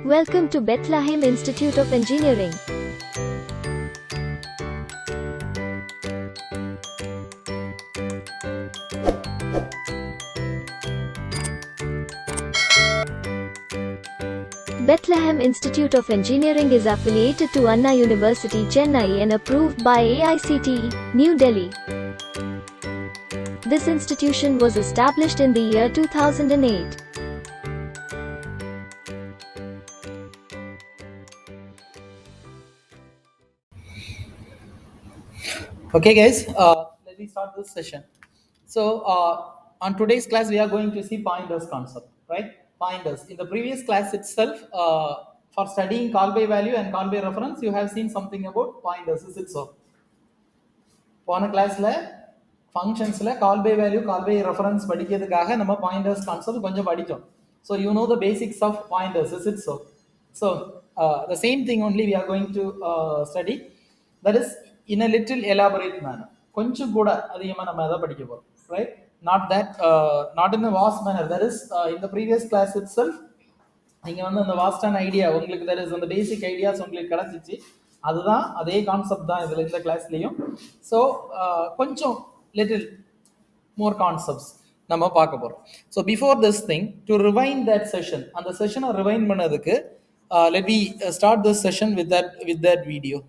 Welcome to Bethlehem Institute of Engineering. Bethlehem Institute of Engineering is affiliated to Anna University, Chennai and approved by AICTE, New Delhi. This institution was established in the year 2008. Okay, guys, let me start this session. So, on today's class, we are going to see pointers concept, right? Pointers. In the previous class itself, for studying call by value and call by reference, you have seen something about pointers. Is it so? போன கிளாஸ்ல ஃபங்க்ஷன்ஸ்ல call by value call by reference படிக்கிறதுக்காக நம்ம pointers concept கொஞ்சம் படித்தோம். So you know the basics of pointers. Is it so? So the same thing only we are going to study, that is in a little elaborate manner. கொஞ்சம் கூட அதிகமாக நம்ம அதை படிக்க போகிறோம், right? Not that not in a vast manner. That is in the previous class itself நீங்கள் வந்து அந்த வாஸ்டான ஐடியா உங்களுக்கு, தட் இஸ் அந்த பேசிக் ஐடியாஸ் உங்களுக்கு கிடச்சிச்சு. அதுதான் அதே கான்செப்ட் தான் இதில் இந்த கிளாஸ்லேயும். ஸோ கொஞ்சம் லிட்டில் மோர் கான்செப்ட்ஸ் நம்ம பார்க்க போகிறோம். So before this thing to rewind that session, அந்த செஷனை ரிவைண்ட் பண்ணதுக்கு let we start this session with that video.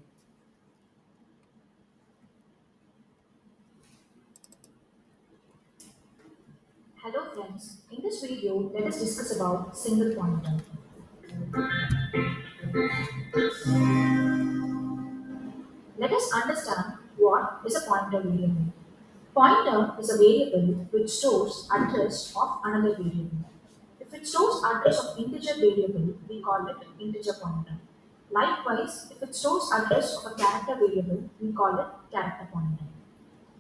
Hello friends, in this video let us discuss about single pointer. Let us understand what is a pointer variable. Pointer is a variable which stores address of another variable. If it stores address of integer variable, we call it integer pointer. Likewise, if it stores address of a character variable, we call it character pointer.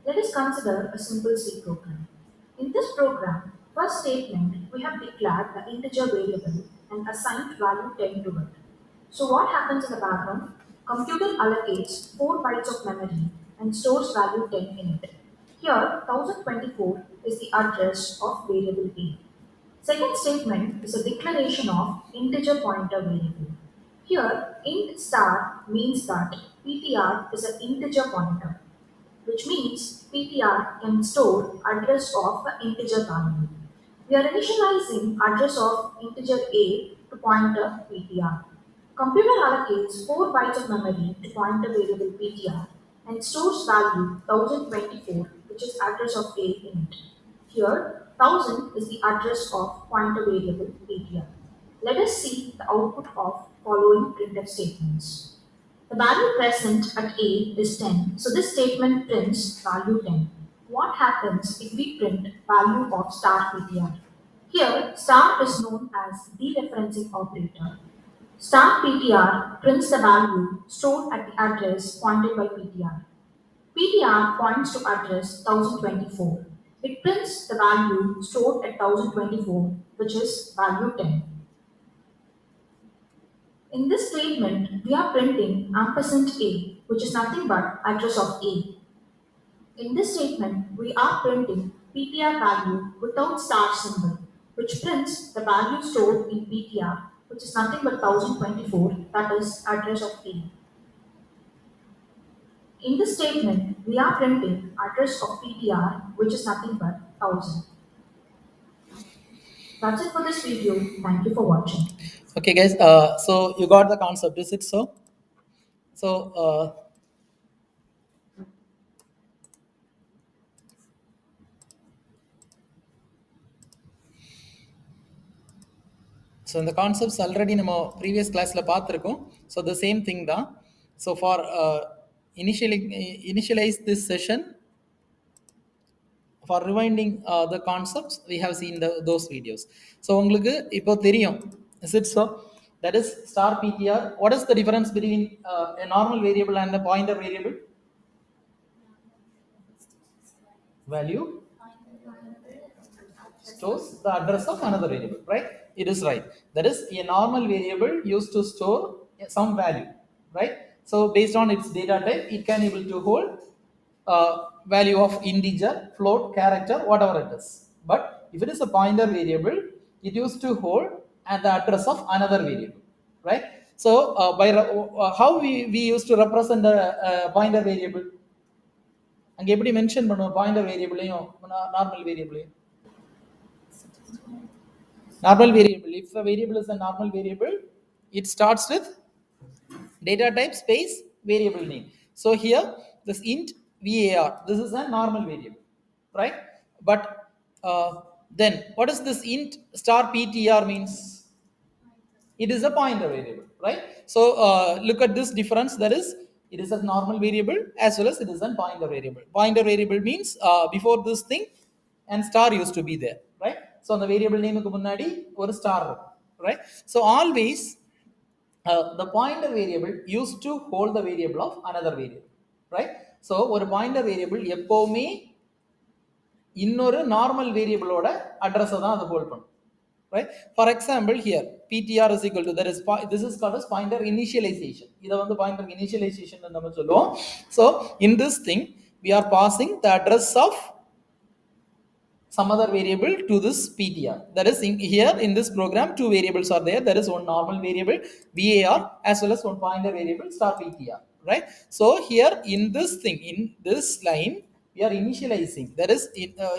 Let us consider a simple C program. In this program, first statement, we have declared the integer variable and assigned value 10 to it. So what happens in the background? Computer allocates 4 bytes of memory and stores value 10 in it. Here, 1024 is the address of variable A. Second statement is a declaration of integer pointer variable. Here, int star means that PTR is an integer pointer, which means PTR can store address of an integer value. We are initializing address of integer A to pointer PTR. Computer allocates 4 bytes of memory to pointer variable PTR and stores value 1024, which is address of A in it. Here, 1000 is the address of pointer variable PTR. Let us see the output of following printf statements. The value present at A is 10, so this statement prints value 10. What happens if we print value of star PTR? Here, star is known as dereferencing operator. Star PTR prints the value stored at the address pointed by PTR. PTR points to address 1024. It prints the value stored at 1024, which is value 10. In this statement, we are printing ampersand A, which is nothing but address of A. In this statement, we are printing PTR value without star symbol, which prints the value stored in PTR, which is nothing but 1024, that is address of A. In this statement, we are printing address of PTR, which is nothing but 1000. That's it for this video. Thank you for watching. Okay, guys, so you got the concept. Is it so? So so இந்த concepts already நம்ம previous கிளாஸில் பார்த்துருக்கோம். So the same thing தான். So for initialise this session, for rewinding the concepts we have seen those videos. So உங்களுக்கு இப்போ தெரியும். Is it so? That is star PTR. What is the difference between a normal variable and a pointer variable? Value stores the address of another variable, right? It is right. That is, a normal variable used to store some value, right? So based on its data type, it can able to hold value of integer, float, character, whatever it is. But if it is a pointer variable, it used to hold the address of another variable. right? So how we used to represent the pointer variable, அங்க எப்படி mention பண்ணுவோம் pointer வேரியபிளையும் normal வேரியபிளையும்? Normal variable, if a variable is a normal variable, it starts with data type space variable name. So here this int var, this is a normal variable, right? But then what is this int star ptr means? It is a pointer variable, right? So look at this difference, that is it is a normal variable as well as it is a pointer variable. Pointer variable means before this thing and star used to be there, right? So on the variable name ku munnadi or star, right? So always the pointer variable used to hold the variable of another variable, right? So ஒரு pointer variable எப்பவுமே இன்னொரு normal வேரியபிளோட அட்ரஸை தான் அது hold பண்ணும், right? For example here ptr is equal to, that is this is called as pointer initialization. இதை வந்து pointer initialization நம்ம சொல்லுவோம். So in this thing we are passing the address of some other variable to this ptr. That is here in this program two variables are there. There is one normal variable var as well as one pointer variable star ptr, right? So here in this thing, in this line we are initializing, that is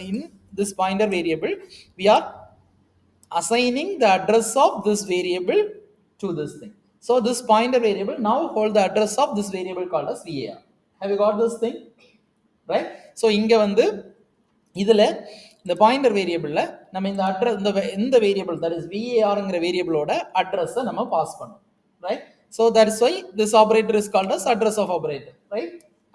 in this pointer variable we are assigning the address of this variable to this thing. So this pointer variable now hold the address of this variable called as var. Have you got this thing, right? So இங்க வந்து இதுல இந்த pointer வேரியபிள்ல நம்ம இந்த address இந்த variable, that is var வேரியபிளோட அட்ரஸை நம்ம pass பண்ணோம், right? So that is why this operator is called as address of operator, right?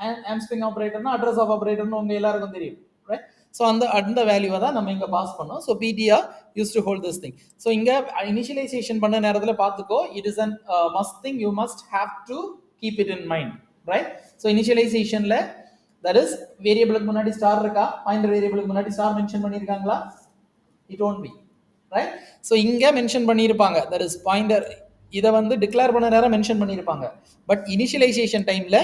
And amstring operator na address of operator nu unga ellarukkum theriyum, right? So அந்த வேல்யூவை தான் நம்ம இங்க pass பண்ணோம். So ptr used to hold this thing. So இங்க initialization பண்ண நேரத்துல பாத்துக்கோ, it is an must thing, you must have to keep it in mind, right? So initializationல, that is வேரியபிளுக்கு முன்னாடி ஸ்டார் இருக்கா, பாயிண்டர் வேரியபிளுக்கு முன்னாடி ஸ்டார் மென்ஷன் பண்ணிருக்காங்களா? It won't be, right? So இங்க மென்ஷன் பண்ணிருப்பாங்க, that is பாயிண்டர் இத வந்து டிக்ளேர் பண்ண நேரம் மென்ஷன் பண்ணிருப்பாங்க. பட் இனிஷியலைசேஷன் டைம்ல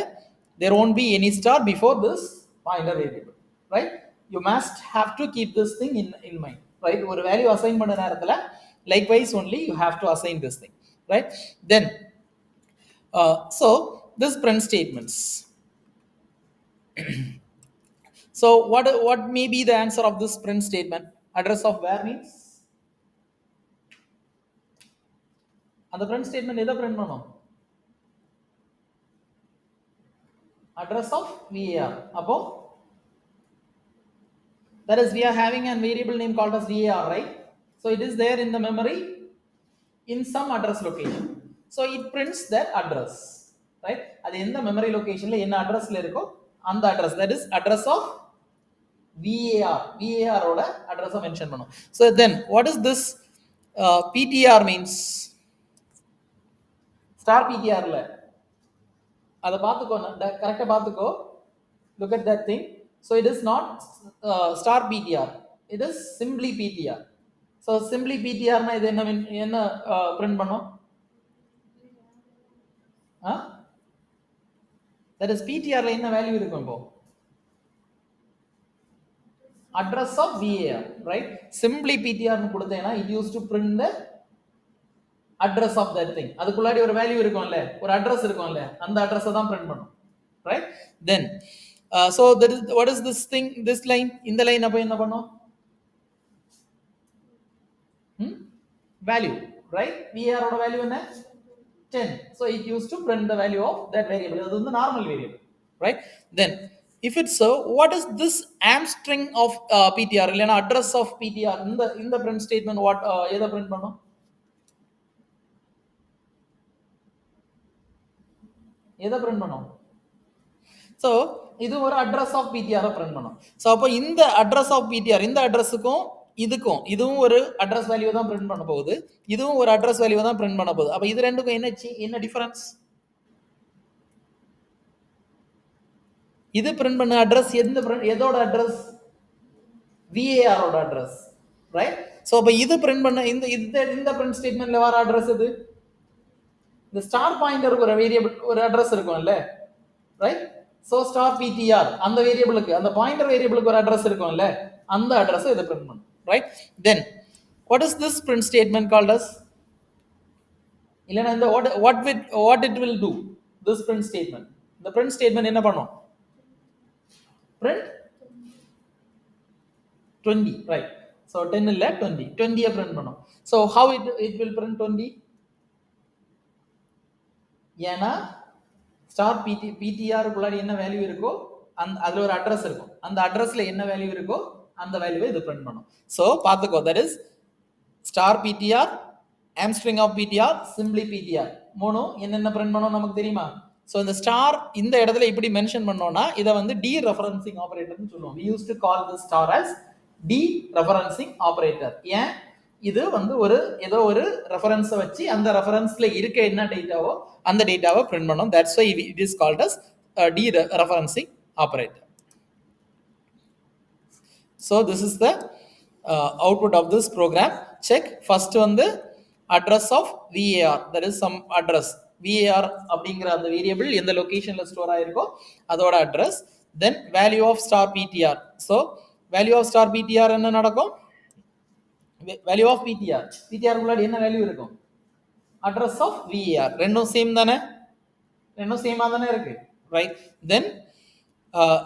there won't be any star before this pointer variable, right? You must have to keep this thing in mind, right? ஒரு value assign பண்ண நேரத்துல likewise only you have to assign this thing, right? Then so this print statements. So what may be the answer of this print statement? Address of var means அந்த print statement எதை print பண்ணும்? Address of var. அப்போ that is we are having a variable name called as var, right? So it is there in the memory in some address location. So it prints that address, right? அது எந்த memory locationல என்ன addressல இருக்கோ அந்த address, that is address of var ஓட address-ஐ mention பண்ணும். So then what is this ptr means? Star ptrல அதை பார்த்துக்கோ, கரெக்டாக பார்த்துக்கோ, look at that thing. So it is not star ptr, it is simply ptr. So simply ptr னா இது என்ன print பண்ணும்? That is ptrல என்ன வேல்யூ இருக்கும்? இப்போ address of var, right? Simply ptr னு கொடுத்தேனா it used to print the address of that thing. அதுக்குள்ளாடி ஒரு value இருக்கும்ல, ஒரு அட்ரஸ் இருக்கும்ல, அந்த அட்ரஸை தான் print பண்ணும், right? Then so that is what is this thing, this line, இந்த லைன் அப்ப என்ன பண்ணும்? Value, right? var ஓட வேல்யூ என்ன? 10. So it used to print the value of that variable. அது வந்து normal variable, right? Then if it's so, what is this amstring of ptr இல்லனா address of ptr? இந்த print statement what எதை print பண்ணும்? எதை print பண்ணும்? So இது ஒரு address of ptr print பண்ணும். So அப்போ இந்த address of ptr, இந்த அட்ரஸுக்கும் இதுவும் ஒரு அட்ரஸ் வேல்யூ தான் print பண்ண போகுது, இதுவும் ஒரு அட்ரஸ் வேல்யூ தான் print பண்ண போகுது. அப்ப இது ரெண்டுக்கும் என்ன டிஃபரன்ஸ்? இது print பண்ண அட்ரஸ் எதோட அட்ரஸ்? var ஓட அட்ரஸ், ரைட்? சோ அப்ப இது print பண்ண இந்த print ஸ்டேட்மென்ட்ல வர அட்ரஸ் எது? இந்த ஸ்டார் பாயிண்டருக்கு ஒரு வேரியபிள் ஒரு அட்ரஸ் இருக்கும்ல, ரைட்? சோ ஸ்டார் ptr அந்த வேரியபிளுக்கு, அந்த பாயிண்டர் வேரியபிளுக்கு ஒரு அட்ரஸ் இருக்கும்ல, அந்த அட்ரஸை இத print பண்ணும், right? Then what is this print statement called as? இல்லைன்னா இந்த what it will do, this print statement, the print statement என்ன பண்ணும், print 20, right? So 10 இல்ல 20 20 print பண்ணும். So how it will print 20? ஏன்னா ஸ்டார் பிடிஆருக்குள்ளாடி என்ன வேல்யூ இருக்கோ அதுல ஒரு அட்ரஸ் இருக்கும், அந்த அட்ரஸ்ல என்ன வேல்யூ இருக்கோ அந்த வேல்யூவை இது பிரிண்ட் பண்ணும். ஸோ பார்த்துக்கோ, தட் இஸ் ஸ்டார் பிடிஆர், ஆம்ஸ்ட்ரிங் ஆஃப் பிடிஆர், சிம்பிளி பிடிஆர், மூணும் என்னென்ன பிரிண்ட் பண்ணணும் நமக்கு தெரியுமா? ஸோ இந்த ஸ்டார் இந்த இடத்துல இப்படி மென்ஷன் பண்ணோம்னா இதை வந்து டி ரெஃபரன்சிங் ஆபரேட்டர்னு சொல்லுவோம். we used to call this star as dereferencing operator. ஏன், இது வந்து ஒரு ஏதோ ஒரு ரெஃபரன்ஸை வச்சு அந்த ரெஃபரன்ஸ்ல இருக்க என்ன டேட்டாவோ அந்த டேட்டாவை பிரிண்ட் பண்ணும். That's why it is called as dereferencing operator. So this is the output of this program. Check first வந்து address of VAR, that is some address VAR அப்படிங்கிற அந்த வேரியபிள் எந்த லொகேஷன்ல ஸ்டோர் ஆயிருக்கோ அதோட address. Then value of star PTR. So value of star PTR என்ன நடக்கும், value of PTR, PTR முன்னாடி என்ன வேல்யூ இருக்கும், அட்ரஸ் ஆஃப் VAR. ரெண்டும் சேம் தானே, ரெண்டும் சேமா தானே இருக்கு, right? Then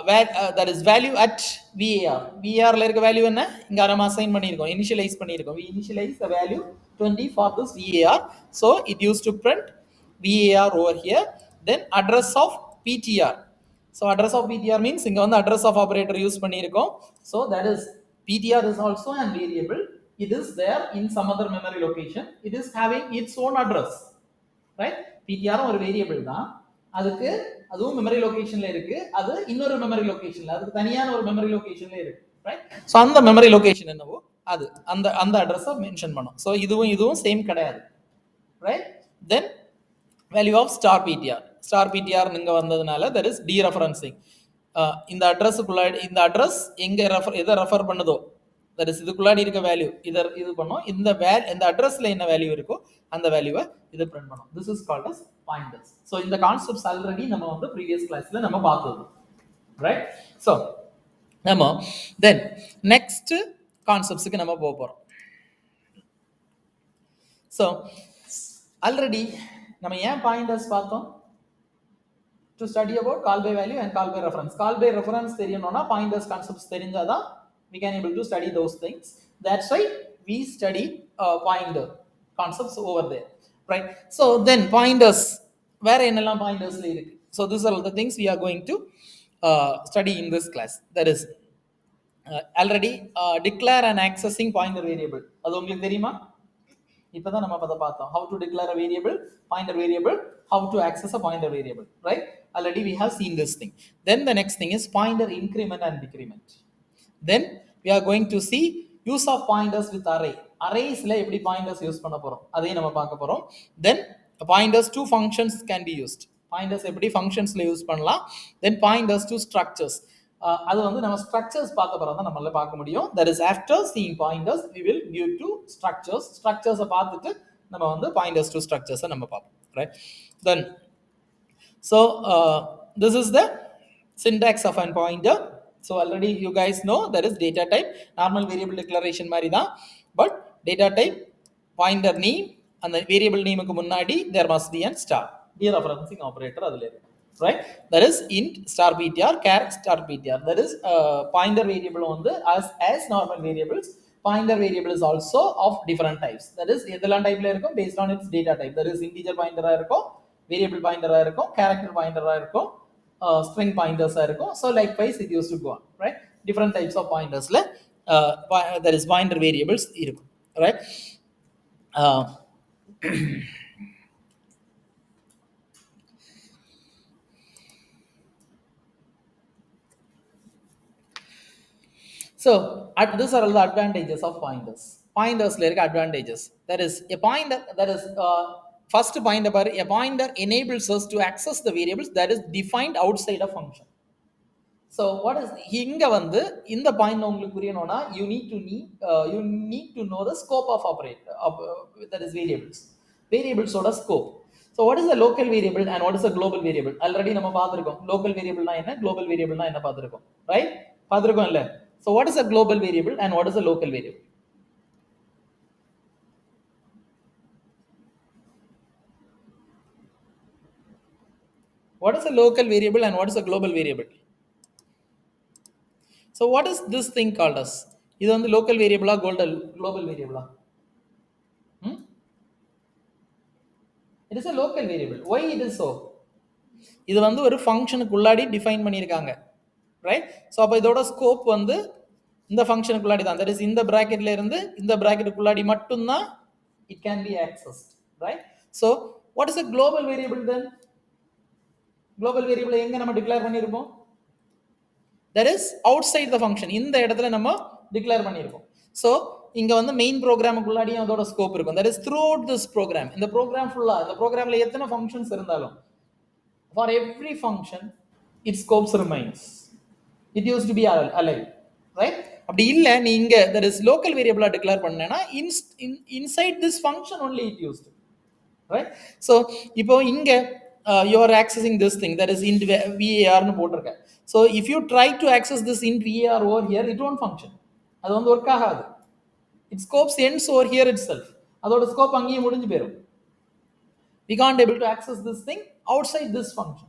that is value at VAR. VAR ல இருக்க வேல்யூ என்ன, இங்க நம்ம அசைன் பண்ணியிருக்கோம், இனிஷியலைஸ் பண்ணியிருக்கோம். we initialize the value 20 for this VAR. So it used to print VAR over here. Then address of PTR. So address of PTR means இங்க வந்து address of operator use பண்ணியிருக்கோம். So that is PTR is also an variable. It is there in some other memory location. It is having its own address, right? PTR ஒரு variable தான், அதுக்கு அதுவும் memory லொகேஷன்ல இருக்கு, அது இன்னொரு மெமரி லொகேஷன்ல, அதுக்கு தனியான ஒரு மெமரி லொகேஷன்ல இருக்கு, ரைட்? ஸோ அந்த மெமரி லொகேஷன் என்னவோ அது அந்த அந்த அட்ரஸை மென்ஷன் பண்ணும். ஸோ இதுவும் சேம் கிடையாது, right? Then value of star PTR. Star PTR இங்கே வந்ததுனால தட் இஸ் டி ரெஃபரன்சிங். இந்த அட்ரஸுக்குள்ளாடி இந்த அட்ரஸ் எங்கே எதை ரெஃபர் பண்ணுதோ தட் இஸ் இதுக்குள்ளாடி இருக்க வேல்யூ இது பண்ணும். இந்த அட்ரஸ்ல என்ன வேல்யூ இருக்கோ அந்த வேல்யூவை இது பிரிண்ட் பண்ணும். This is called as pointers. So இந்த கான்செப்ட்ஸ் ஆல்ரெடி நம்ம வந்து ப்ரீவியஸ் கிளாஸ்ல நம்ம பார்த்தது, ரைட்? ஸோ நம்ம தென் நெக்ஸ்ட் கான்செப்ட்ஸுக்கு நம்ம போக போறோம். ஸோ ஆல்ரெடி நம்ம ஏன் பாயிண்டர்ஸ் பார்த்தோம், to study about call by value and call by reference. Call by reference தெரியணும்னா பாயிண்டர்ஸ் கான்செப்ட்ஸ் தெரிஞ்சாதான் we can able to study those things. That's why we study pointer concepts over there, right? So then pointers, where என்னெல்லாம் pointersல இருக்கு. So these are all the things we are going to study in this class. That is already declare and accessing pointer variable. அது உங்களுக்கு தெரியுமா? இப்பதான் நம்ம அதை பார்த்தோம். How to declare a variable, pointer variable, how to access a pointer variable, right? Already we have seen this thing. Then the next thing is pointer increment and decrement. Then we are going to see use of pointers with array. Arraysல எப்படி pointers use பண்ண போறோம் அதையும் நம்ம பார்க்க போறோம். Then pointers to functions can be used. Pointers எப்படி functionsல use பண்ணலாம். Then pointers to structures. அது வந்து நம்ம structures பார்க்க போறோம் தான் நம்மளால பார்க்க முடியும். That is after seeing pointers we will give to structures. Structures பார்த்துட்டு நம்ம வந்து pointers to structures நம்ம பார்ப்போம், right? Then so this is the syntax of a pointer. So already you guys know there is data type, normal variable declaration மாதிரி தான், but data type, pointer name, and the variable name க்கு முன்னாடி there must be an star, dereferencing operator அதுல இருக்கு, right? That is int star ptr char star ptr. That is pointer variable வந்து as normal variables. Pointer variable is also of different types. That is எதெல்லாம் டைப்ல இருக்கும் based on its data type. That is integer pointer இருக்கும், variable pointer இருக்கும், character pointer இருக்கும், string pointers இருக்கும். So likewise it used to go on, right? Different types of pointersல there is pointer variables இருக்கும், right? So these are all the advantages of pointers. Pointersல இருக்க advantages. That is a pointer, that is first pointer, a pointer enables us to access the variables that is defined outside a function. So what is இங்க வந்து இந்த point உங்களுக்கு புரியணும்னா you need to know the scope of operator that is variables ஓட scope. So what is the local variable and what is the global variable? Already நம்ம பார்த்திருக்கோம் local variable னா என்ன, global variable னா என்ன பார்த்திருக்கோம், right? பார்த்திருக்கோம் இல்ல? So what is a global variable and what is a local variable? What is a local variable and what is a global variable? So what is this thing called as? இது வந்து local variable global variable? Hmm? It is a local variable. Why it is so? இது வந்து ஒரு ஃபங்க்ஷனுக்கு உள்ளாடி define பண்ணியிருக்காங்க, right? So அப்போ இதோட ஸ்கோப் வந்து இந்த ஃபங்க்ஷனுக்குள்ளாடி தான், தட் இஸ் இந்த பிராக்கெட்ல இருந்து இந்த பிராக்கெட்டுக்குள்ளாடி மட்டும்தான் it can be accessed, right? So what is a global variable then? global variable எங்க நம்ம டிக்ளேர் பண்ணியிருப்போம்? that is outside the function. இந்த இடத்துல நம்ம டிக்ளேர் பண்ணியிருக்கோம். ஸோ இங்க வந்து மெயின் ப்ரோக்ராமுக்குள்ளாடியும் அதோட ஸ்கோப் இருக்கும். that is throughout this program, இந்த ப்ரோக்ராம் ஃபுல்லா, இந்த ப்ரோக்ராம்ல எத்தனை ஃபங்க்ஷன்ஸ் இருந்தாலும், for every function its scopes remains. It used to be alive, right? அப்படி இல்ல நீ இங்க that is local variable declare பண்ணேனா inside this function only it used, right? So இப்போ இங்க you are accessing this thing, that is int var னு போட்டுருக்க. So if you try to access this int var over here, it won't function. அது வந்து work ஆகாது. Its scopes ends over here itself. அதோட scope அங்கேயே முடிஞ்சு போயிடும். We can't able to access this thing outside this function.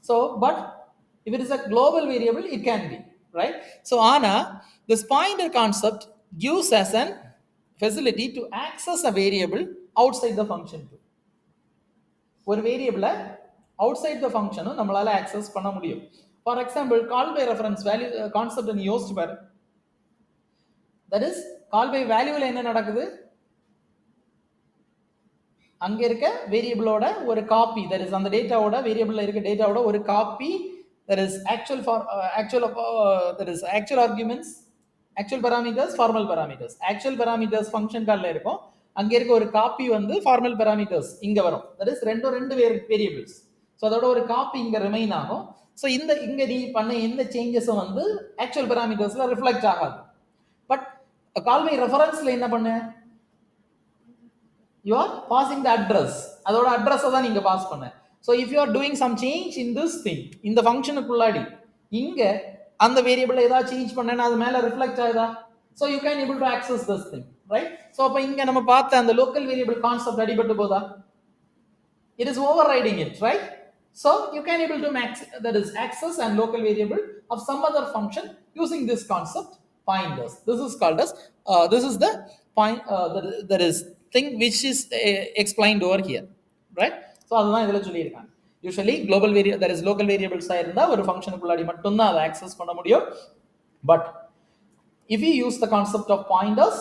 So but if it is a global variable, it can be, right? So ana this pointer concept gives us an facility to access a variable outside the function too. ஒரு வேரியபிளை outside the function நம்மளால access பண்ண முடியும். For example, call by reference value concept நீ யோசிச்சு பாரு. that is call by value ல என்ன நடக்குது? அங்க இருக்க வேரியபிளோட ஒரு காப்பி, that is அந்த டேட்டாவோட வேரியபிள்ல இருக்க டேட்டாவோட ஒரு copy, that is that is actual arguments, actual parameters, formal parameters. actual parameters function கால்ல இருக்கும், அங்க இருக்க ஒரு காப்பி வந்து ஃபார்மல் parameters இங்க வரும். that is ரெண்டு வேரியபிள்ஸ். ஸோ அதோட ஒரு காப்பி இங்க ரிமைன் ஆகும். ஸோ இந்த இங்க நீ பண்ண எந்த சேஞ்சஸும் வந்து ஆக்சுவல் parametersல ரிஃப்ளெக்ட் ஆகாது. பட் கால் பை ரெஃபரன்ஸ்ல என்ன பண்ண? you are passing the address, அதோட அட்ரஸ் தான் நீங்க பாஸ் பண்ண. so if you are doing some change in this thing, இந்த ஃபங்க்ஷனுக்குள்ளாடி இங்க அந்த வேரியபிள் ஏதாவது சேஞ்ச் பண்ணேன்னா அது மேல ரிஃப்ளெக்ட் ஆகுதா? so you can able to access this thing, right? so அப்ப இங்க நம்ம பார்த்த அந்த லோக்கல் வேரியபிள் கான்செப்ட் அடிபட்டு போதா? it is overriding it, right? so you can able to that is access and local variable of some other function using this concept pointers. this is called as this is the point that is thing which is explained over here, right? so அதுதான் இதல சொல்லி இருக்காங்க. usually global variable, that is local variables ஆ இருந்தா ஒரு ஃபங்க்ஷனுக்குள்ளாடி மட்டும் தான் அதை access பண்ண முடியும். but if we use the concept of pointers,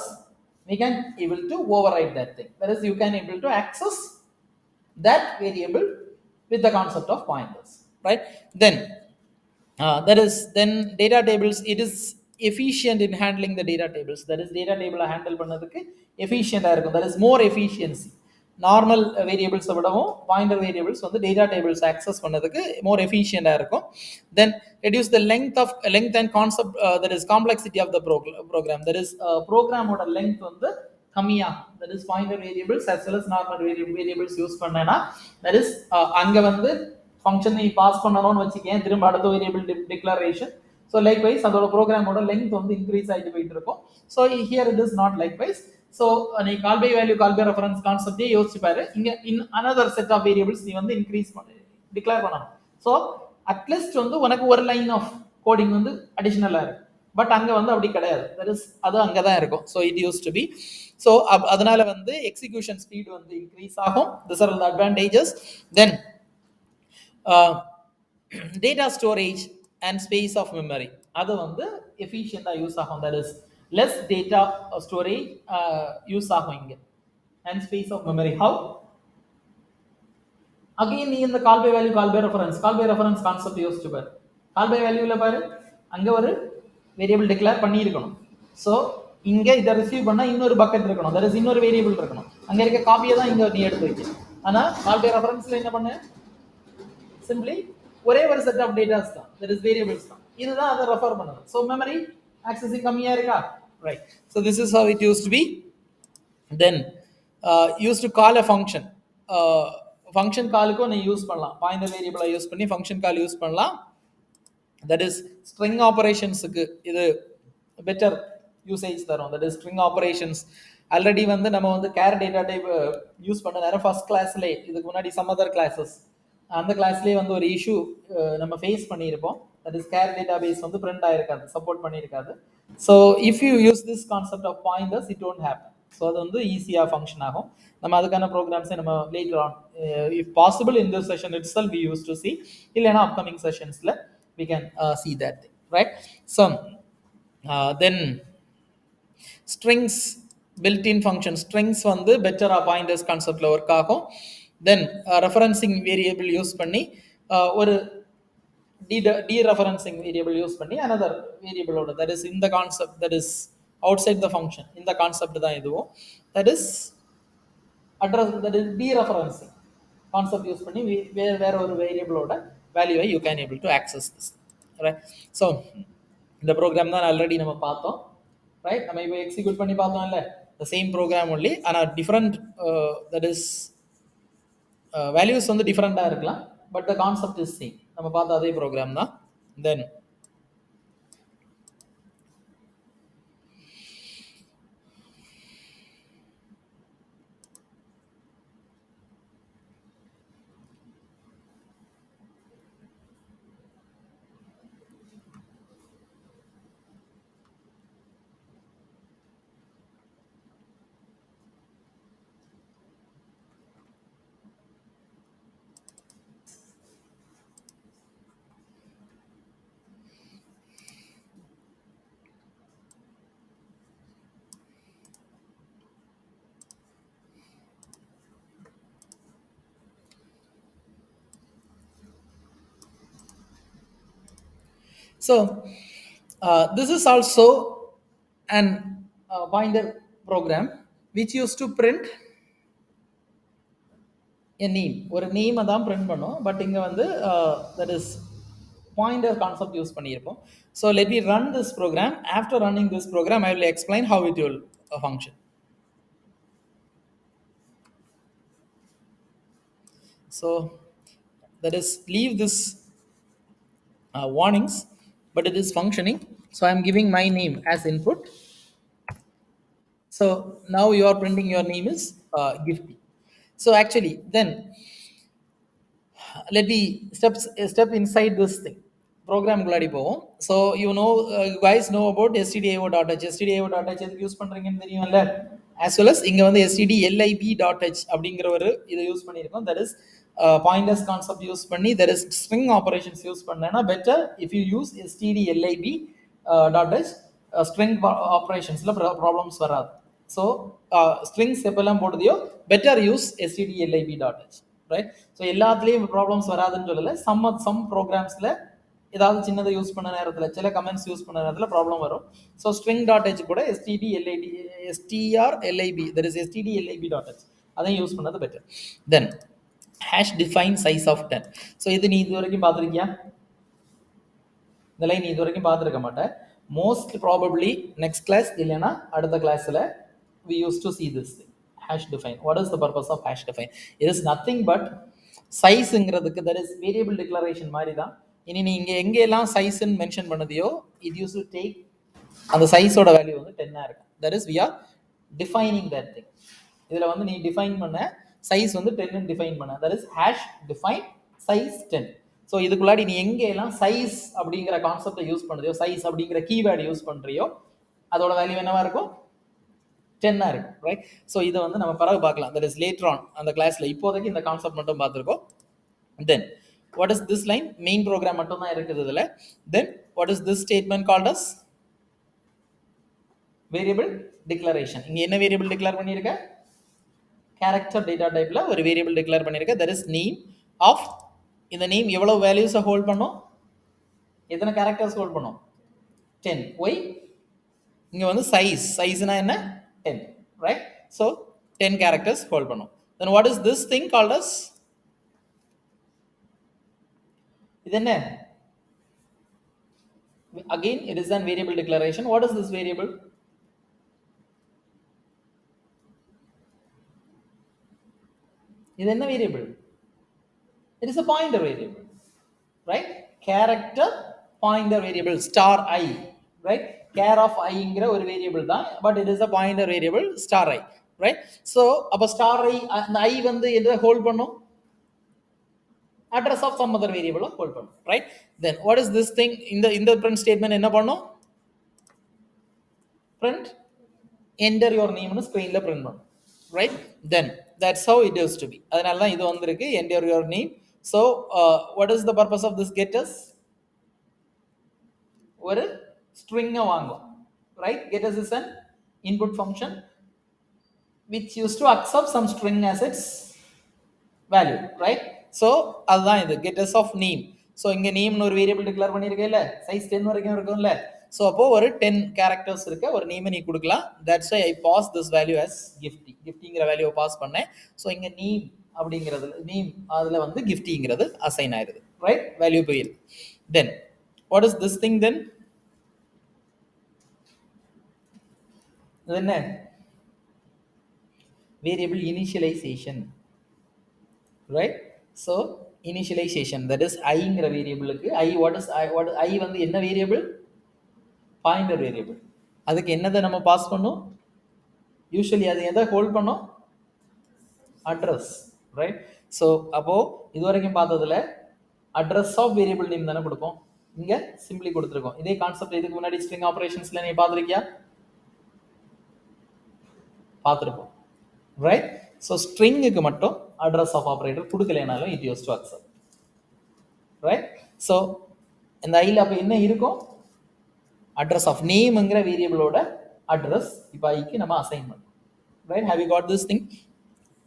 we can able to override that thing. that is you can able to access that variable with the concept of pointers, right? then that is then data tables, it is efficient in handling the data tables. that is data table handle பண்ணதுக்கு efficient ஆ இருக்கும். that is more efficiency. Normal variables விடவும் pointer variables வந்து data tables access பண்ணதுக்கு more எஃபிஷியண்டா இருக்கும். Then reduce the length and concept, that is complexity of the program. That is ப்ரோக்ராமோட length வந்து கம்மியாகும். That is pointer variables as well as normal variables use பண்ணேன்னா, that is அங்க வந்து function நீ பாஸ் பண்ணணும்னு வச்சுக்கேன், திரும்ப அடுத்த வேரியபிள் டிக்ளரேஷன். ஸோ லைக்வைஸ் அதோட ப்ரோக்ராமோட லெங்த் வந்து இன்க்ரீஸ் ஆகிட்டு போயிட்டு இருக்கும். So here it is not likewise. So நீ call by value call by reference கான்செப்டே யோசிச்சு பாரு. இங்க another set of variables நீ வந்து இன்க்ரீஸ் டிக்ளேர் பண்ணணும். ஸோ அட்லீஸ்ட் வந்து உனக்கு ஒரு லைன் ஆஃப் கோடிங் வந்து அடிஷனலா இருக்கு. பட் அங்க வந்து அப்படி கிடையாது. தட் இஸ் அது அங்கதான் இருக்கும். So it use to be. So அதனால வந்து எக்ஸிகியூஷன் ஸ்பீட் வந்து இன்க்ரீஸ் ஆகும். This are the advantages. Then data storage and space of memory, அது வந்து எஃபிஷியண்டா யூஸ் ஆகும். That is less data storage use ஆகும் இங்க. and space of memory, how? again நீ இந்த call by value call by reference concept யோசிச்சு பாரு. call by value ல பாரு, அங்க ஒரு வேரியபிள் டிக்ளேர் பண்ணி இருக்கணும். சோ இங்க இத ரிசீவ் பண்ணா இன்னொரு பக்கெட் இருக்கணும், தட் இஸ் இன்னொரு வேரியபிள் இருக்கணும். அங்க இருக்க காப்பியை தான் இங்க நீ எடுத்து வைக்கணும். ஆனா call by reference ல என்ன பண்ண? simply ஒரே ஒரு செட் ஆஃப் டேட்டாஸ் தான், தட் இஸ் வேரியபிள்ஸ் தான். இதுதான் அதை ரெஃபர் பண்ணுது. சோ மெமரி ஆக்சஸிங் கம்மியா இருக்கா? right? so this is how it used to be. then used to call a function, function call-க்கு நீ யூஸ் பண்ணலாம். பாயிண்டர் வேரியபிளை யூஸ் பண்ணி function call யூஸ் பண்ணலாம். that is string operations-க்கு இது பெட்டர் யூசேஜ் தரும். that is string operations already வந்து நம்ம வந்து care data type use பண்ண நேரம் ஃபர்ஸ்ட் கிளாஸ்ல, இதுக்கு முன்னாடி some other classes அந்த கிளாஸ்லேயே வந்து ஒரு இஷ்யூ நம்ம ஃபேஸ் பண்ணியிருப்போம். That is char data base வந்து பிரிண்ட் ஆயிருக்காது, சப்போர்ட் பண்ணியிருக்காது. So if you use this concept of pointers it won't happen. So அது வந்து ஈஸியாக ஃபங்க்ஷன் ஆகும். நம்ம அதுக்கான ப்ரோக்ராம்ஸை நம்ம later on if possible in this session இட் செல்ஃப் வி யூஸ் டு சி, இல்லைன்னா அப்கமிங் செஷன்ஸில் we can see that thing, right? So then strings built-in function strings வந்து பெட்டரா பாயிண்டர்ஸ் கான்செப்ட்ல ஒர்க் ஆகும். தென் ரெஃபரன்சிங் வேரியபிள் யூஸ் பண்ணி ஒரு dereferencing variable யூஸ் பண்ணி another வேரியபிளோட that is in the concept that is outside the function இந்த concept தான் இதுவும். that is address that is dereferencing concept use பண்ணி வேற ஒரு வேரியபிளோட வேல்யூவை you can able to access this, right? so இந்த program தான் ஆல்ரெடி நம்ம பார்த்தோம், ரைட்? நம்ம இப்போ எக்ஸிக்யூட் பண்ணி பார்த்தோம்ல, the same program only, ஆனால் டிஃப்ரெண்ட் that is வேல்யூஸ் வந்து டிஃப்ரெண்டாக இருக்கலாம், but the concept is same. நம்ம பார்த்த அதே ப்ரோக்ராம் தான். தென் so this is also an pointer program which used to print a name. ஒரு நேமை தான் பிரிண்ட் பண்ணும், பட் இங்கே வந்து that is pointer concept use பண்ணியிருப்போம். so let me run this program. After running this program I will explain how it will function. so that is leave this warnings, but it is functioning. so I am giving my name as input. so now you are printing your name is Gifty. so actually then let me step inside this thing, program குள்ளாடி போவோம். so you know you guys know about stdio.h. stdio.h எதுக்கு use பண்றீங்கன்னு தெரியும்ல, as well as இங்க வந்து stdlib.h அப்படிங்கிற ஒரு இதை use பண்ணியிருக்கோம். that is pointers concept use பண்ணி there is string operations use பண்ணேன்னா better if you use stdlib.h. string operationsல problems வராது. so strings எப்பெல்லாம் போடுதியோ better use stdlib.h, right? So எல்லாத்துலேயும் ப்ராப்ளம்ஸ் வராதுன்னு சொல்லலை. சம் ப்ரோக்ராம்ஸில் ஏதாவது சின்னதை யூஸ் பண்ண நேரத்தில், சில கமெண்ட்ஸ் யூஸ் பண்ண நேரத்தில் ப்ராப்ளம் வரும். ஸோ string.h கூட strlib that is stdlib.h அதையும் யூஸ் பண்ணது better. Then hash define size of 10. So இது நீ இது வரைக்கும் பார்த்துருக்கியா? இந்த லைன் நீ இது வரைக்கும் பார்த்துருக்க மாட்டேன். மோஸ்ட் ப்ராபப்ளி நெக்ஸ்ட் கிளாஸ் இல்லைன்னா அடுத்த கிளாஸில் we used to see this thing, hash define. what is the purpose of hash define? it is nothing but sizeங்கிறதுக்கு that is variable declaration மாதிரி தான். இனி நீங்க எங்கெல்லாம் சைஸ்ன்னு mention பண்ணதையோ it used to take அந்த சைஸோட value வந்து 10 இருக்கும். that is we are defining that thing. இதுல வந்து நீ டிஃபைன் பண்ண சைஸ் வந்து 10 ன்னு டிஃபைன் பண்ண, that is hash define size 10. So இதுக்குள்ளாடி நீ எங்கெல்லாம் சைஸ் அப்படிங்கிற கான்செப்டை யூஸ் பண்ணுறியோ, சைஸ் அப்படிங்கிற கீவேர்டு யூஸ் பண்ணுறியோ அதோட வேல்யூ என்னவா இருக்கும்? 10 இருக்கும், ரைட்? ஸோ இதை வந்து நம்ம பிறகு பார்க்கலாம், தட் இஸ் லேட்டர் ஆன் அந்த கிளாஸில். இப்போதைக்கு இந்த கான்செப்ட் மட்டும் பார்த்துருக்கோம். Then what is this line? Main program மட்டும் தான் இருக்குது இதில். Then what is this statement called as variable declaration. இங்கே என்ன வேரியபிள் டிக்ளேர் பண்ணியிருக்க? கேரக்டர் டேட்டா டைப்ல ஒரு வேரியபிள் டிக்ளேர் பண்ணியிருக்க, தட் இஸ் நேம் ஆஃப். இந்த நேம் எவ்வளவு வேல்யூஸை ஹோல்ட் பண்ணும்? எத்தனை கேரக்டர்ஸ் ஹோல்ட் பண்ணும்? 10. ஒய் இங்கே வந்து சைஸ்னா என்ன? 10, right? So 10 characters hold பண்ணும். Then what is this thing called as? இது என்ன? Again it is an variable declaration. What is this variable? இது என்ன variable? It is a pointer variable, right? Character pointer variable star I, right? care of iங்கிற ஒரு variable தான், but it is a pointer variable star I, right? So அப்போ star ஐ அந்த ஐ வந்து எதை hold பண்ணும்? address of some other variable hold பண்ணும், right? Then what is this thing? இந்த print statement என்ன பண்ணும்? Print enter your name னு screenல print பண்ணும், right? Then that's how it used to be. அதனால தான் இது வந்திருக்கு enter your name. So what is the purpose of this getters? ஒரு string வாங்கும், right? Getters is an input function which used to accept some string as its value, right? So அதுதான் இது getters of name. So இங்க name ஒரு variable declare பண்ணிருக்கேல்ல, size 10 வரைக்கும் இருக்கும்ல. So அப்போ ஒரு 10 characters இருக்க ஒரு நேம் நீ கொடுக்கலாம். That's why I pass this value as giftyங்கிற வேல்யூ பாஸ் பண்ணேன். So இங்க name அப்படிங்கிறது name அதுல வந்து giftyங்கிறது அசைன் ஆயிருது, right? வேல்யூ போயிருக்கு. Then what is this thing then? இது என்ன? Variable initialization, right? So initialization, that is iங்கிற வேரியபிளுக்கு what is I வந்து என்ன வேரியபிள்? Pointer variable. அதுக்கு என்னதை நம்ம பாஸ் பண்ணோம்? யூஸ்வலி அது எதை ஹோல்ட் பண்ணோம்? Address, right? ஸோ அப்போ இது வரைக்கும் பார்த்ததுல அட்ரஸ் ஆஃப் வேரியபிள் நேம் தானே கொடுப்போம், இங்க சிம்பிளி கொடுத்துருக்கோம். இதே கான்செப்ட் இதுக்கு முன்னாடி ஸ்ட்ரிங் ஆபரேஷன்ஸ்ல நீ பார்த்துருக்கியா? பார்த்துருப்போம், ரைட்? ஸோ ஸ்ட்ரிங்குக்கு மட்டும் அட்ரஸ் ஆஃப் ஆபரேட்டர் கொடுக்கலனாலும் it use to accept, right? So இந்த ஐயில் அப்போ என்ன இருக்கும்? அட்ரஸ் ஆஃப் நேம்ங்கிற வேரியபிளோட அட்ரஸ் இப்போ ஐக்கு நம்ம அசைன் பண்ணோம், right? Have you got this thing?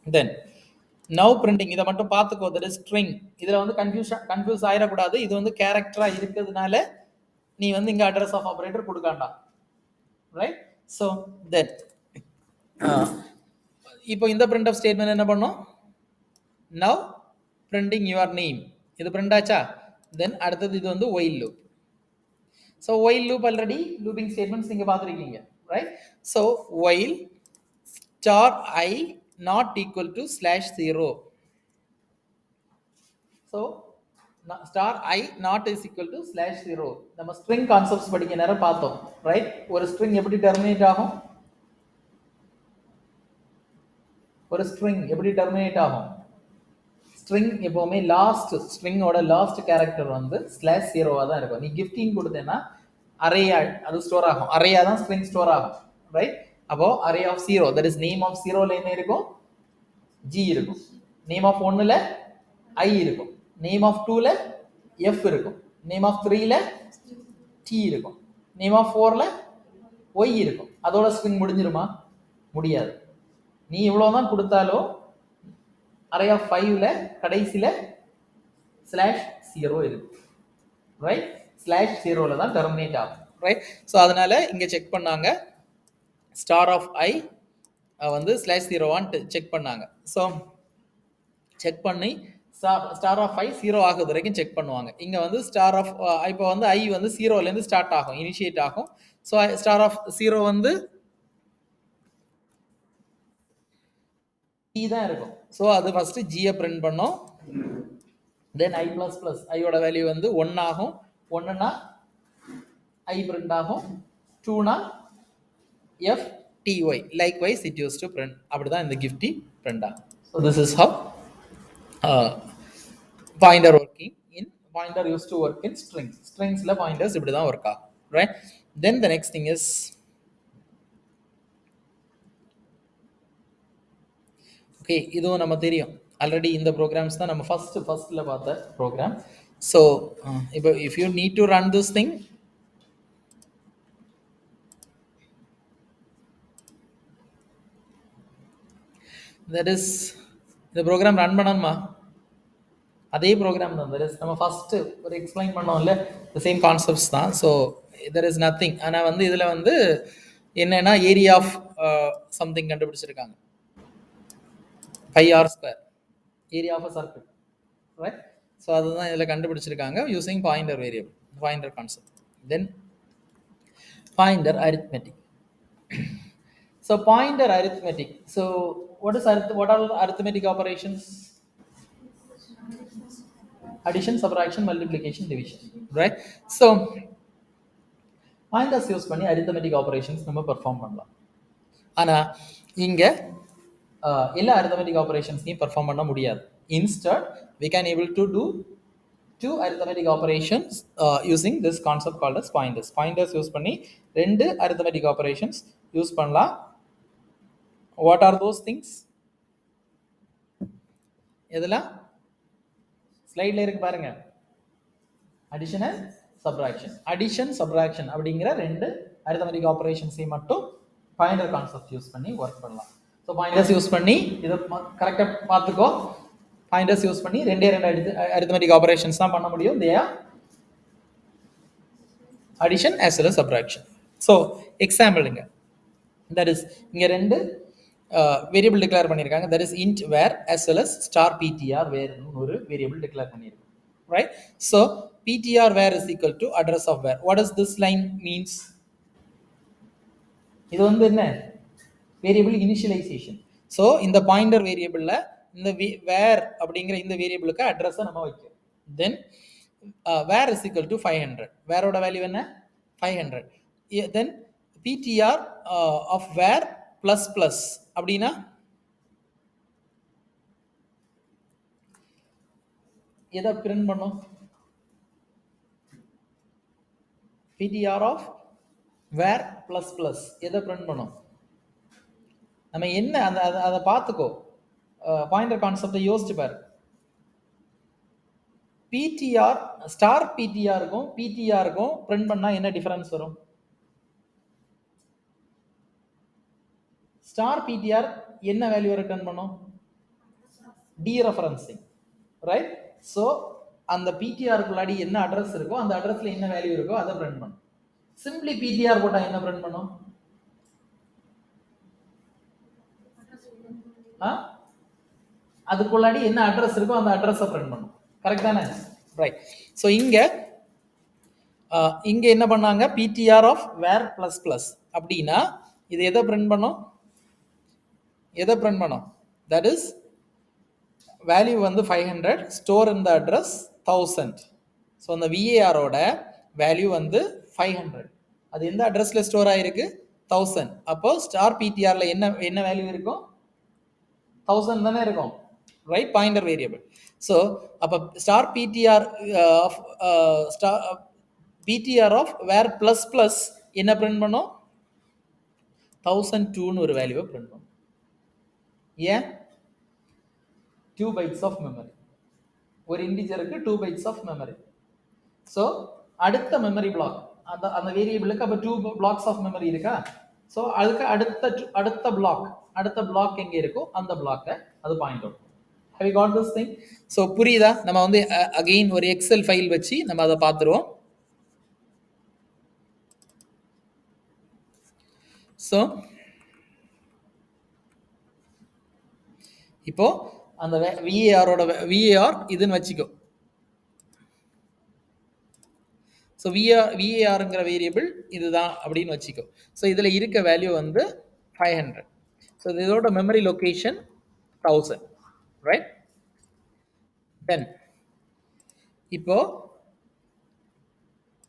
Then now printing, இதை மட்டும் பார்த்துக்கோ. That is string. இதில் வந்து கன்ஃபியூஸ் ஆயிடக்கூடாது. இது வந்து கேரக்டரா இருக்கிறதுனால நீ வந்து இங்கே அட்ரஸ் ஆஃப் ஆபரேட்டர் கொடுக்காண்டா, ரைட்? ஸோ தென் இப்போ இந்த பிரிண்ட் ஆஃப் ஸ்டேட்மெண்ட் என்ன பண்ணோம்? நவ் பிரிண்டிங் யுவர் நேம், இது பிரிண்ட் ஆச்சா? தென் அடுத்தது இது வந்து while loop. So while loop already looping statements நீங்க பார்த்திருக்கீங்க, right? So while star I not equal to /0. So star I not is equal to /0. நம்ம string concepts படிக்க நேரம் பார்த்தோம், right? ஒரு string எப்படி terminate ஆகும்? ஒரு string எப்படி terminate ஆகும்? ஸ்ட்ரிங் எப்பவுமே லாஸ்ட் ஸ்ட்ரிங்கோட லாஸ்ட் கேரக்டர் வந்து /0 தான் இருக்கும். நீ கிஃப்டிங் கொடுத்தேன்னா அரேயா அது ஸ்டோர் ஆகும், அரேயா தான் ஸ்ட்ரிங் ஸ்டோர் ஆகும், ரைட்? அப்போ array of 0, that is name of 0ல என்ன இருக்கும்? G இருக்கும். நேம் ஆஃப் 1ல I இருக்கும். நேம் ஆஃப் 2ல F இருக்கும். நேம் ஆஃப் 3ல T இருக்கும். நேம் ஆஃப் 4ல Y இருக்கும். அதோட ஸ்ட்ரிங் முடிஞ்சிருமா? முடியாது. நீ இவ்வளவுதான் கொடுத்தாலும் அரே ஆஃப் 5ல கடைசியில /0 இருக்கு, ரைட்? /0ல தான் டெர்மினேட் ஆகும், ரைட்? ஸோ அதனால இங்க செக் பண்ணாங்க ஸ்டார் ஆஃப் I வந்து /0 செக் பண்ணாங்க. ஸோ செக் பண்ணி ஸ்டார் ஆஃப் I 0 ஆகுது வரைக்கும் செக் பண்ணுவாங்க. இங்க வந்து ஸ்டார் ஆஃப் இப்போ வந்து I வந்து 0லேருந்து ஸ்டார்ட் ஆகும், இனிஷியேட் ஆகும். ஸோ ஸ்டார் ஆஃப் 0 வந்து G தான் இருக்கும். ஸோ அது ஃபர்ஸ்ட் G-யை பிரிண்ட் பண்ணோம். தென் I ப்ளஸ் ப்ளஸ் ஐயோட வேல்யூ வந்து 1 ஆகும். 1னா I பிரிண்ட் ஆகும், 2னா F TY. Likewise it use to print. அப்படிதான் இந்த கிஃப்டி பிரிண்ட் ஆகும். So this is how pointer working in pointer use to work in strings. ஸ்ட்ரிங்ஸ்ல பாயிண்டர்ஸ் இப்படி தான் ஒர்க் ஆகும், ரைட்? Then the next thing is okay, இதுவும் நம்ம தெரியும் ஆல்ரெடி. இந்த ப்ரோக்ராம்ஸ் தான் நம்ம ஃபர்ஸ்ட்ல பார்த்த ப்ரோக்ராம். ஸோ இப்போ if you need to run this thing, that is இந்த ப்ரோக்ராம் ரன் பண்ணணுமா? அதே ப்ரோக்ராம் தான். தட் இஸ் நம்ம ஃபர்ஸ்ட் ஒரு எக்ஸ்பிளைன் பண்ணோம்ல, த சேம் கான்செப்ட்ஸ் தான். So there is nothing. ஆனால் வந்து இதில் வந்து என்னன்னா ஏரியா ஆஃப் சம்திங் கண்டுபிடிச்சிருக்காங்க, πr², area of a circle, right? So அதுதான் இதில் கண்டுபிடிச்சிருக்காங்க using pointer variable, pointer concept. Then pointer arithmetic. So pointer arithmetic. So what are arithmetic operations? Addition, subtraction, multiplication, division, right? So pointers use பண்ணி arithmetic operations நம்ம perform பண்ணலாம். ஆனா இங்க எல்லா arithmetic ஆப்ரேஷன்ஸையும் perform பண்ண முடியாது. Instead we can able to do two arithmetic operations using this concept called as pointers. Pointers use பண்ணி ரெண்டு arithmetic operations யூஸ் பண்ணலாம். What are those things? எதெல்லாம் ஸ்லைட்ல இருக்கு பாருங்க. Addition and subtraction. Addition subtraction அப்படிங்கிற ரெண்டு arithmetic ஆப்ரேஷன்ஸை மட்டும் பாயிண்டர் கான்செப்ட் யூஸ் பண்ணி ஒர்க் பண்ணலாம். ஸோ பாயிண்டர்ஸ் யூஸ் பண்ணி இதை கரெக்டாக பார்த்துக்கோ. பாயிண்டர்ஸ் யூஸ் பண்ணி ரெண்டு arithmetic ஆப்ரேஷன்ஸ் தான் பண்ண முடியும். They are addition as well as subtraction. So எக்ஸாம்பிளுங்க, that is இங்க ரெண்டு வேரியபிள் டிக்ளேர் பண்ணியிருக்காங்க. that is int var as well as star ptr var ஒரு வேரியபிள் டிக்ளேர் பண்ணியிருக்காங்க. right? So ptr var is equal to address of var. What does this line means? இது வந்து என்ன variable initialization. So இந்த pointer வேரியபிள்ல இந்த var அப்படிங்கிற இந்த வேரியபிளுக்கு அட்ரஸை நம்ம வைக்கிறோம். Then var is equal to 500. வேரோட வேல்யூ என்ன 500. Then PTR of var plus plus அப்படின்னா எதை பிரிண்ட் பண்ணும்? PTR of var plus plus எதை பிரிண்ட் பண்ணும்? நம்ம என்ன அதை பார்த்துக்கோ. பாயிண்டர் கான்செப்டை யோசிச்சு பாரு. பிடிஆர் ஸ்டார் பிடிஆருக்கும் பிடிஆருக்கும் பிரிண்ட் பண்ணா என்ன டிஃபரன்ஸ் வரும்? ஸ்டார் பிடிஆர் என்ன வேல்யூ ரிட்டர்ன் பண்ணும்? டீரெஃபரன்சிங். ரைட்? ஸோ அந்த பிடிஆருக்குள்ளாடி என்ன அட்ரஸ் இருக்கோ அந்த அட்ரஸ்ல என்ன வேல்யூ இருக்கோ அதை பிரிண்ட் பண்ணும். சிம்பிளி பிடிஆர் போட்டா என்ன பிரிண்ட் பண்ணும்? அதுக்குள்ளாடி என்ன அட்ரஸ் இருக்கோ அந்த அட்ரஸை பிரிண்ட் பண்ணும். கரெக்ட் தானே? ரைட். ஸோ இங்க என்ன பண்ணாங்க? PTR of var plus plus அப்படின்னா இது எதை பிரிண்ட் பண்ணும்? எதை பிரிண்ட் பண்ணும்? தட் இஸ் வேல்யூ வந்து 500, ஸ்டோர் இன் த அட்ரஸ் 1000. ஸோ அந்த விஏஆரோட வேல்யூ வந்து 500. அது எந்த அட்ரஸ்ல ஸ்டோர் ஆயிருக்கு? 1000. அப்போ ஸ்டார் பிடிஆர்ல என்ன வேல்யூ இருக்கும்? 1000 தானே இருக்கும். ரைட்? Pointer variable. ஸோ அப்போ star PTR of PTR of var plus plus என்ன பிரிண்ட் பண்ணும்? 1002ன்னு ஒரு வேல்யூவை பிரிண்ட் பண்ணும். ஏன்? 2 bytes ஆஃப் மெமரி. ஒரு இன்டிஜருக்கு 2 bytes ஆஃப் மெமரி. ஸோ அடுத்த மெமரி பிளாக் அந்த வேரியபிளுக்கு அப்போ 2 blocks ஆஃப் மெமரி இருக்கா? ஸோ அதுக்கு அடுத்த பிளாக் எங்கே இருக்கோ அந்த பிளாக்கை அது point out. Have you got this thing? So புரியுதா? நம்ம வந்து அகெயின் ஒரு எக்ஸல் ஃபைல் வச்சு நம்ம அதை பார்த்துருவோம். ஸோ இப்போ அந்த விஏஆர் இதுன்னு வச்சுக்கோ. ஸோ விஏஆருங்கிற வேரியபிள் இதுதான் அப்படின்னு வச்சுக்கோ. ஸோ இதில் இருக்க வேல்யூ வந்து 500. ஸோ இதோட மெமரி லொகேஷன் 1000. ரைட்? தென்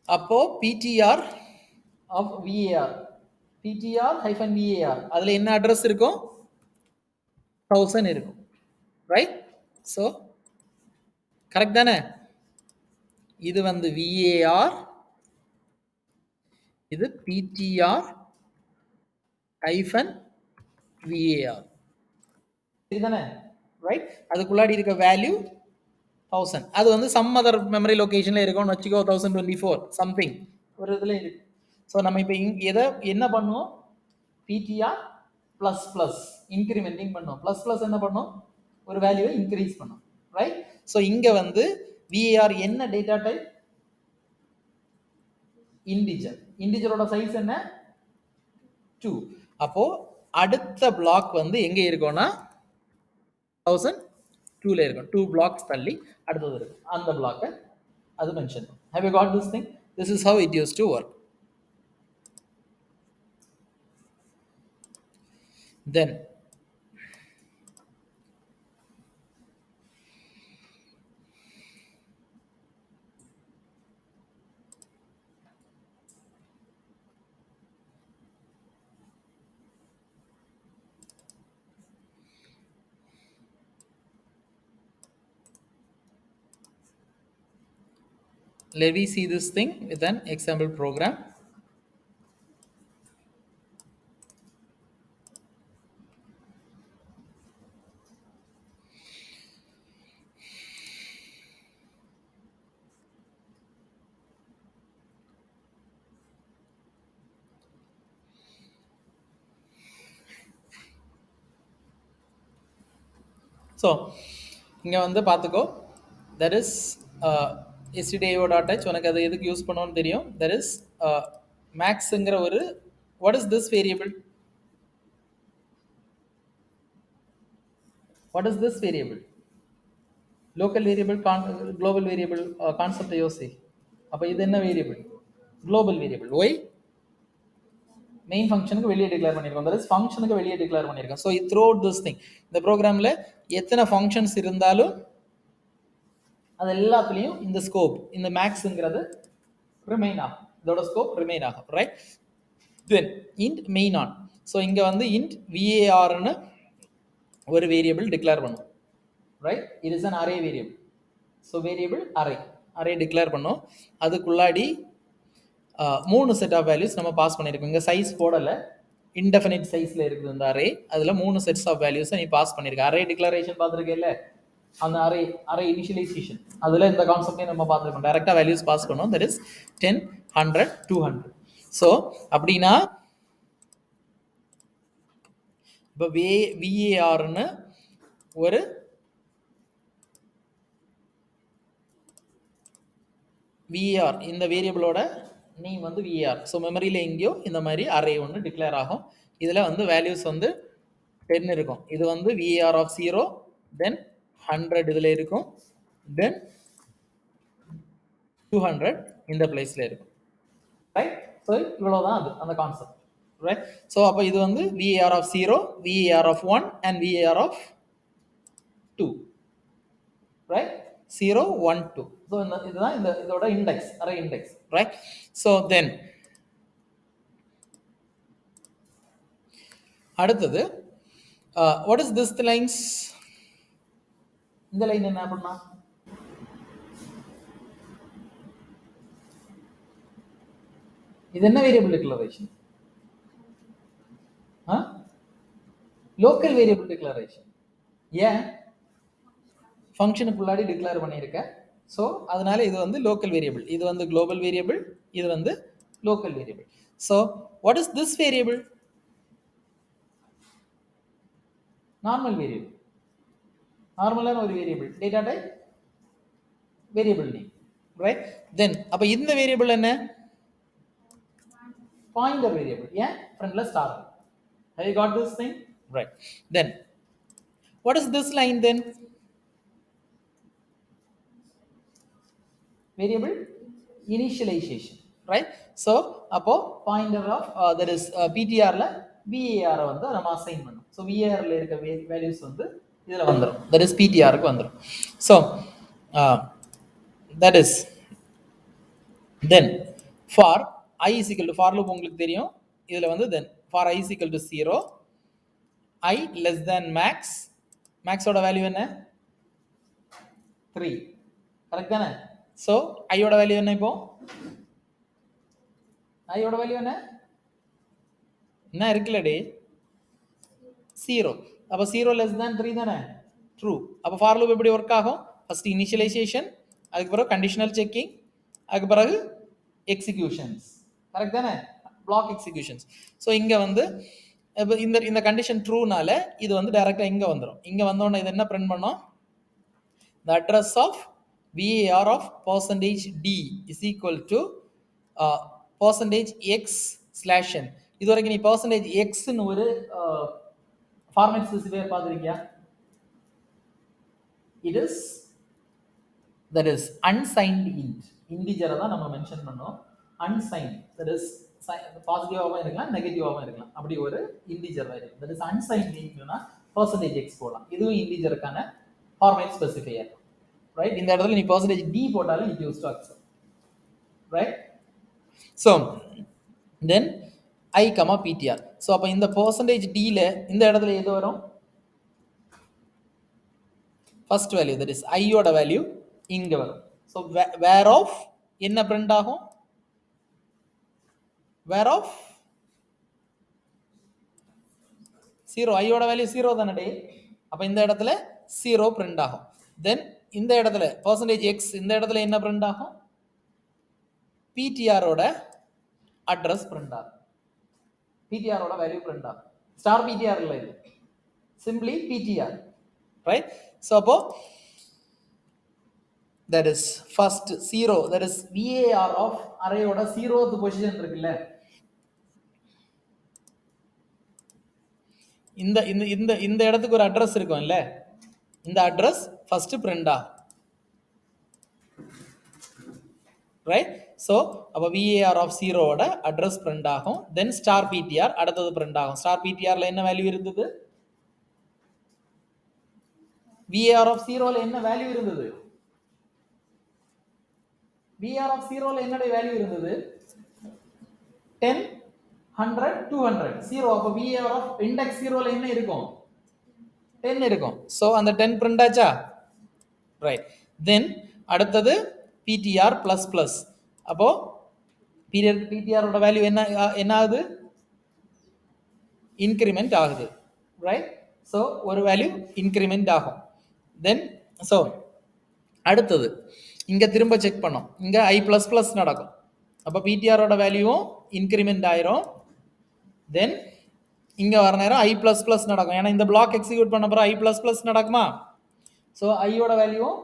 அப்போ PTR of V A R, PTR hyphen V A R, அதில் என்ன அட்ரஸ் இருக்கும்? 1000 இருக்கும். ரைட்? ஸோ கரெக்ட் தானே? இது வந்து விஏஆர், இது பிடிஆர் ஹைஃபன் விஏஆர். இதுதானே? ரைட்? அதுக்குள்ளாடி இருக்க வேல்யூ 1000. அது வந்து சம் அதர் மெமரி லொகேஷன்ல இருக்கும்னு வச்சுக்கோ. 1024 சம்திங் ஒரு இதில் இருக்கு. ஸோ நம்ம இப்போ எதை என்ன பண்ணுவோம்? பிடிஆர் பிளஸ் பிளஸ் இன்க்ரிமெண்டிங் பண்ணும். பிளஸ் பிளஸ் என்ன பண்ணும்? ஒரு வேல்யூவை இன்க்ரீஸ் பண்ணும். ரைட்? ஸோ இங்க வந்து விஏஆர் என்ன டேட்டா டைப்? இன்டிஜர். இன்டிஜரோட சைஸ் என்ன? 2. அப்போ அடுத்த பிளாக் வந்து எங்க இருக்கும்னா 1002ல இருக்கும். 2 blocks தள்ளி அடுத்தது இருக்கும். அந்த பிளாக்கை அது மென்ஷன் பண்ணும். Have you got this thing? This is how it used to work. Then let me see this thing with an example program. So இங்கே வந்து பார்த்துக்கோ, that is stdio dot H. உனக்கு அது எதுக்கு யூஸ் பண்ணோன்னு தெரியும். தட் இஸ் மேக்ஸுங்கிற ஒரு, what is this variable? What is this variable? Local variable, global variable கான்செப்டை யோசி. அப்போ இது என்ன variable? Global variable. Why? Main ஃபங்க்ஷனுக்கு வெளியே டிக்ளேர் பண்ணியிருக்கோம். தட் இஸ் ஃபங்க்ஷனுக்கு வெளியே டிக்ளேர் பண்ணியிருக்கோம். So through out this thing, இந்த ப்ரோக்ராமில் எத்தனை ஃபங்க்ஷன்ஸ் இருந்தாலும் அது எல்லாத்துலேயும் இந்த ஸ்கோப், இந்த மேக்ஸுங்கிறது ரிமைன் ஆகும். இதோட ஸ்கோப் ரிமைன் ஆகும், ரைட்? தென் இன்ட் மெயின் ஆன். ஸோ இங்கே வந்து இன்ட் விஏஆர்னு ஒரு வேரியபிள் டிக்ளேர் பண்ணும், right? It is an array variable. So variable array declare பண்ணோம். அதுக்குள்ளாடி 3 செட் ஆஃப் வேல்யூஸ் நம்ம பாஸ் பண்ணியிருக்கோம். இங்கே சைஸ் போடலை, இன்டெஃபினிட் சைஸில் இருக்குது இந்த அரே. அதில் 3 செட்ஸ் ஆஃப் வேல்யூஸை நீ பாஸ் பண்ணியிருக்க. அரே டிக்ளரேஷன் பார்த்துருக்கேல்ல, அந்த அரே இனிஷியலைசேஷன், அதில் இந்த கான்செப்டையும் நம்ம பார்த்துருக்கோம். டேரெக்டாக வேல்யூஸ் பாஸ் பண்ணோம். That is 10, 100, 200. ஸோ அப்படின்னா இப்போ விஏஆர்னு ஒரு விஏஆர், இந்த வேரியபிளோட நேம் வந்து விஏஆர். ஸோ மெமரியில் எங்கேயோ இந்த மாதிரி அரே ஒன்று டிக்ளேர் ஆகும். இதில் வந்து வேல்யூஸ் வந்து 10 இருக்கும். இது வந்து விஏஆர் ஆஃப் 0, தென் 100 இதில் இருக்கும், தென் 200 இந்த பிளேஸில் இருக்கும், ரைட்? ஸோ இவ்வளோதான் அது அந்த கான்செப்ட், ரைட்? ஸோ அப்போ இது வந்து V A R of 0, V A R of 1 and V A R of 2, right? 0, 1, 2. So இதுதான் இதோட index, array index, right? So then அடுத்தது வாட் இஸ் திஸ் லைன்ஸ்? இந்த லைன் என்ன அப்படின்னா இது என்ன variable declaration? Local variable declaration. ஏன்? ஃபங்க்ஷனுக்குள்ளாடி டிக்ளேர் பண்ணியிருக்க. ஸோ அதனால இது வந்து லோக்கல் வேரியபிள், இது வந்து குளோபல் வேரியபிள், இது வந்து local variable. So what is this variable? Normal variable, நார்மலான ஒரு variable, data type variable name, right? Then அப்போ இந்த வேரியபிள் என்ன? Pointer variable. ஏன்? ஃப்ரண்ட்ல star. Have you got this thing? Right. Then what is this line then? Variable initialization, right? So அப்போ pointer of that is ptr ல var வந்து நம்ம assign பண்ணோம். So var ல இருக்க வேல்யூஸ் வந்து இதுல வந்துரும், that is ptr க்கு வந்துரும். So that is then for I is equal to, for loop உங்களுக்கு தெரியும், இதுல வந்து then for I is equal to 0, I less than max, max ஓட வேல்யூ என்ன? 3, கரெக்ட் தானே? ஸோ ஐயோட வேல்யூ என்ன? இப்போ ஐயோட வேல்யூ என்ன இருக்குல்ல டே? 0. அப்போ 0 less than 3 தானே? ட்ரூ. அப்போ ஃபார் லூப் எப்படி ஒர்க் ஆகும்? ஃபர்ஸ்ட் இனிஷியலைசேஷன், அதுக்கு பிறகு கண்டிஷனல் செக்கிங், அதுக்கு பிறகு எக்ஸிக்யூஷன்ஸ், கரெக்ட் தானே? Block executions. ஸோ இங்கே வந்து இப்போ இந்த கண்டிஷன் ட்ரூனால இது வந்து டைரெக்டாக இங்கே வந்துடும். இங்கே வந்தோடனே இது என்ன பிரிண்ட் பண்ணோம்? the address of var of %d is equal to %x/n. இது வரைக்கும் நீ %x ன்னு ஒரு ஃபார்மேட் ஸ்பெசிஃபையர் பார்த்துருக்கியா? it is that is unsigned int, இன்டிஜரை தான் நம்ம மென்ஷன் பண்ணோம். unsigned, that is பாசிட்டிவாகவும் இருக்கலாம், நெகட்டிவாகவும் இருக்கலாம், அப்படி ஒரு integer value, that is unsigned intனா %x போடலாம். இதுவும் இன்டிஜருக்கான ஃபார்மேட் ஸ்பெசிஃபையர், ரைட்? இந்த இடத்துல நீ %d போட்டாலும் it used to accept, right? So then I, ptr. So அப்போ இந்த %d ல இந்த இடத்துல எது வரும்? First value, that is I ஓட வேல்யூ இங்க வரும். ஸோ வேர் ஆஃப் என்ன பிரிண்ட் ஆகும்? வேர் ஆஃப் 0, ஐயோட வேல்யூ 0 தானே. அப்ப இந்த இடத்துல 0 பிரிண்ட் ஆகும். தென் இந்த இடத்துல %x இந்த இடத்துல என்ன பிரிண்ட் ஆகும்? PTR-ஓட அட்ரஸ் பிரிண்ட் ஆகும். PTR-ஓட வேல்யூ பிரிண்ட் ஆகும். ஸ்டார் PTR இல்ல இது, சிம்பிளி PTR, ரைட்? ஸோ அப்போ that is first 0, that is VAR of arrayயோட 0th position இருக்குல்ல, இந்த இந்த இந்த இந்த இடத்துக்கு ஒரு அட்ரஸ் இருக்கும் இல்ல, இந்த அட்ரஸ் ஃபர்ஸ்ட் பிரிண்ட் ஆகும், ரைட்? ஸோ அப்போ VAR of 0வோட அட்ரஸ் பிரிண்ட் ஆகும். தென் ஸ்டார் PTR அடுத்தது பிரிண்ட் ஆகும். ஸ்டார் PTRல என்ன வேல்யூ இருந்தது? VAR of 0ல என்ன வேல்யூ இருந்தது? VAR of 0ல என்னோட வேல்யூ இருந்தது? 10, 100, 200, 0. அப்போ VAR of index 0ல என்ன இருக்கும்? 10 இருக்கும். ஸோ அந்த 10 பிரிண்ட் ஆச்சா, ரைட்? தென் அடுத்தது PTR பிளஸ் பிளஸ். அப்போ PTR-ஓட வேல்யூ என்ன ஆகுது? இன்கிரிமெண்ட் ஆகுது, ரைட்? ஸோ ஒரு வேல்யூ இன்கிரிமெண்ட் ஆகும். தென் ஸோ அடுத்தது இங்கே திரும்ப செக் பண்ணோம், இங்கே I ப்ளஸ் ப்ளஸ் நடக்கும். அப்போ PTR-ஓட வேல்யூவும் இன்க்ரிமெண்ட் ஆயிரும். தென் இங்கே வர நேரம் I ப்ளஸ் ப்ளஸ் நடக்கும், ஏன்னா இந்த பிளாக் எக்ஸிக்யூட் பண்ண பிறகு I ப்ளஸ் ப்ளஸ் நடக்குமா? ஸோ ஐயோட வேல்யூவும்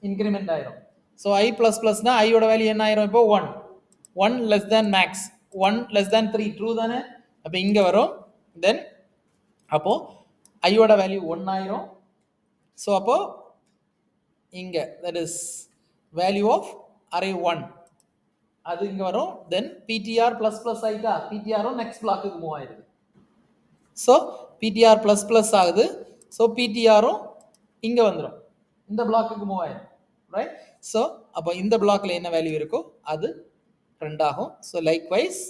இன்க்ரிமெண்ட் ஆயிரும். ஸோ I ப்ளஸ் ப்ளஸ்னா ஐயோட வேல்யூ என்ன ஆயிரும்? இப்போ 1 less than max, 1 less than 3, true தானே? அப்போ இங்கே வரும். தென் அப்போ ஐயோட வேல்யூ 1 ஆயிரும். ஸோ அப்போ இங்கே that is value of array 1 அது இங்கே வரும். தென் PTR ப்ளஸ் ப்ளஸ் ஆகிட்டா, PTR-ம் நெக்ஸ்ட் பிளாக்குக்கு மூவ் ஆயிடுது. ஸோ PTR ப்ளஸ் ப்ளஸ் ஆகுது. ஸோ PTR-ம் இங்கே வந்துடும், இந்த பிளாக்குக்கு மூவ் ஆயிடும், ரைட்? ஸோ அப்போ இந்த பிளாக்ல என்ன வேல்யூ இருக்கோ அது பிரிண்ட் ஆகும். ஸோ லைக் வைஸ்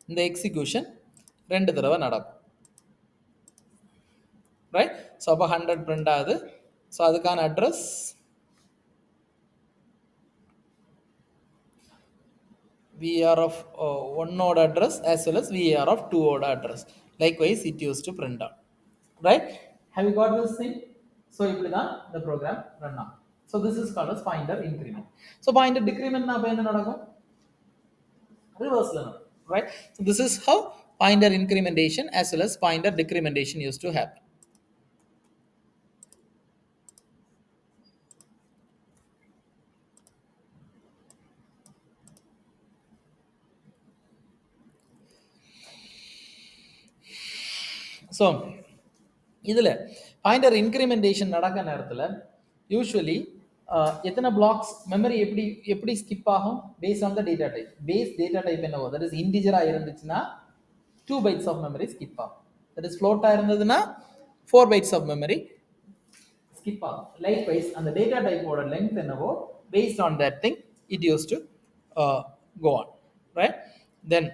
இந்த எக்ஸிக்யூஷன் 2 தடவை நடக்கும், ரைட்? ஸோ அப்போ 100 பிரிண்ட் ஆகுது. ஸோ அதுக்கான address VAR of 1-ஓட address as well as VAR of 2-ஓட address. Likewise, it used to print out. Right? Have you got this thing? So, இப்படி தான் the program run ஆகும். So, this is called as pointer increment. So, pointer decrement na அப்போ என்ன நடக்கும்? Reverse நடக்கும், right? So, this is how pointer incrementation as well as pointer decrementation used to happen. So இதில் pointer incrementation நடக்க நேரத்தில் usually எத்தனை blocks memory எப்படி skip ஆகும்? Based on the data type. Base data type என்னவோ, that is இன்டிஜராக இருந்துச்சுன்னா 2 bytes of memory skip ஆகும். தட் இஸ் ஃப்ளோட்டாக இருந்ததுன்னா 4 bytes ஆஃப் மெமரி ஸ்கிப் ஆகும். லைக் வைஸ் அந்த டேட்டா டைப்போட லென்த் என்னவோ, based on that thing it use to go on, right? Then